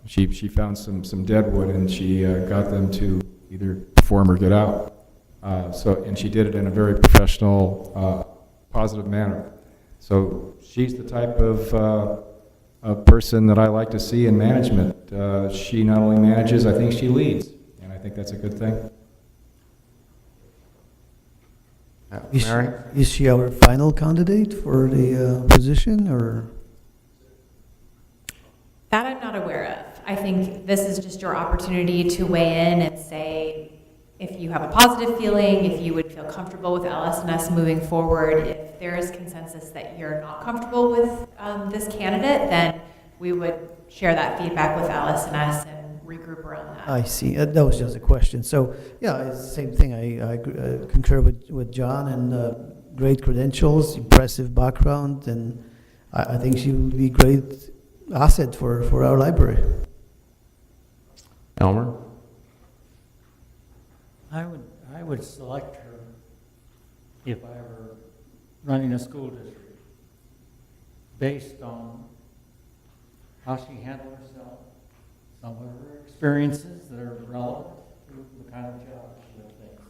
She found some dead wood and she got them to either perform or get out. And she did it in a very professional, positive manner. So she's the type of person that I like to see in management. She not only manages, I think she leads, and I think that's a good thing. Mary? Is she our final candidate for the position, or? That I'm not aware of. I think this is just your opportunity to weigh in and say if you have a positive feeling, if you would feel comfortable with LS&S moving forward. If there is consensus that you're not comfortable with this candidate, then we would share that feedback with LS&S and regroup around that. I see. That was just a question. So, yeah, it's the same thing. I concur with John, and great credentials, impressive background, and I think she will be a great asset for our library. Elmer? I would select her if I were running a school district based on how she handled herself, some of her experiences that are relevant to the kind of job she takes.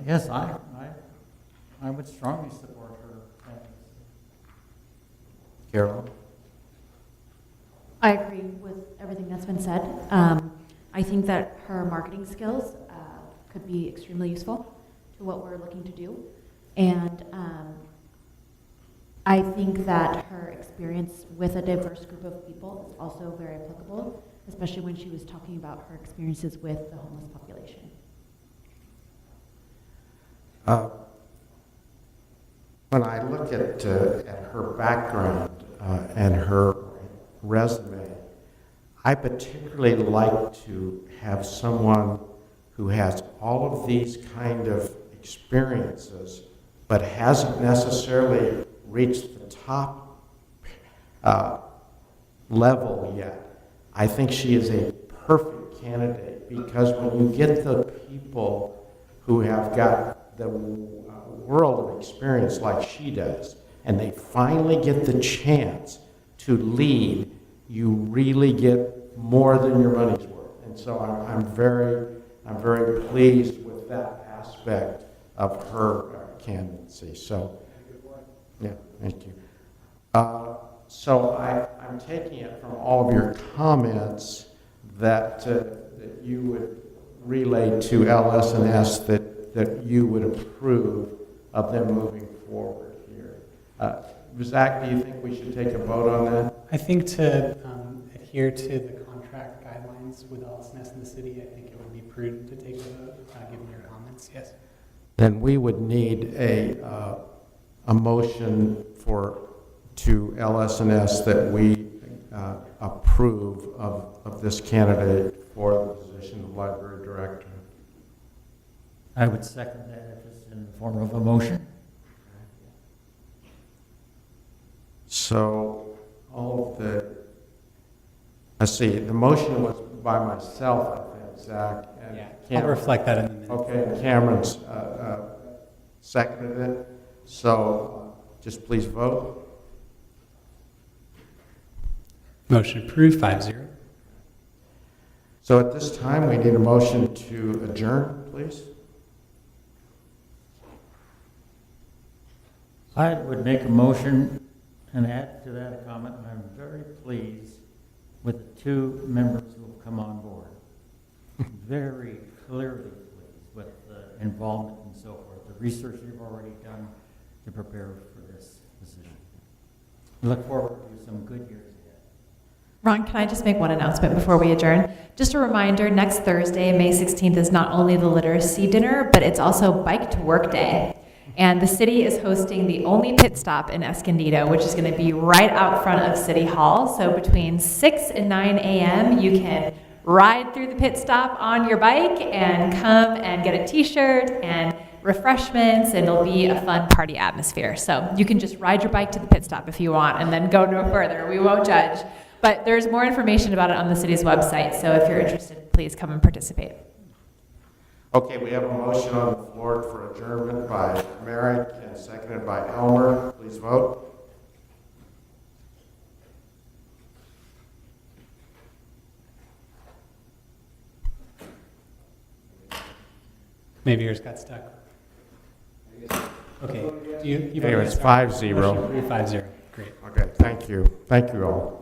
Yes, I would strongly support her candidacy. Carol? I agree with everything that's been said. I think that her marketing skills could be extremely useful to what we're looking to do. And I think that her experience with a diverse group of people is also very applicable, especially when she was talking about her experiences with the homeless population. When I look at her background and her resume, I particularly like to have someone who has all of these kind of experiences, but hasn't necessarily reached the top level yet. I think she is a perfect candidate because when you get the people who have got the world of experience like she does, and they finally get the chance to lead, you really get more than your money's worth. And so I'm very pleased with that aspect of her candidacy. So, yeah, thank you. So I'm taking it from all of your comments that you would relay to LS&S that you would approve of them moving forward here. Zach, do you think we should take a vote on that? I think to adhere to the contract guidelines with LS&S in the city, I think it would be prudent to take a vote, given your comments, yes. Then we would need a motion to LS&S that we approve of this candidate for the position of library director. I would second that if it's in the form of a motion. So let's see, the motion was by myself, I think, Zach. And Yeah, I'll reflect that in the minutes. Okay, and Cameron's seconded it. So just please vote. Motion approved, 5-0. So at this time, we need a motion to adjourn, please. I would make a motion and add to that a comment. I'm very pleased with the two members who have come on board. Very clearly pleased with the involvement and so forth, the research you've already done to prepare for this position. I look forward to some good years ahead. Ron, can I just make one announcement before we adjourn? Just a reminder, next Thursday, May 16th, is not only the literacy dinner, but it's also Bike to Work Day. And the city is hosting the only pit stop in Escondido, which is going to be right out front of City Hall. So between 6 and 9 a.m., you can ride through the pit stop on your bike and come and get a t-shirt and refreshments, and it'll be a fun party atmosphere. So you can just ride your bike to the pit stop if you want and then go no further. We won't judge. But there's more information about it on the city's website, so if you're interested, please come and participate. Okay, we have a motion on the floor for adjournment by Merrick and seconded by Elmer. Please vote. Maybe yours got stuck. Okay. You Anyway, it's 5-0. Motion approved, 5-0. Great. Okay, thank you. Thank you all.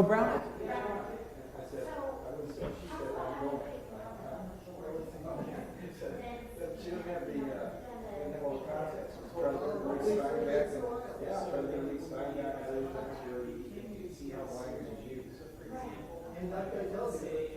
Oh, Brown? And like I tell you,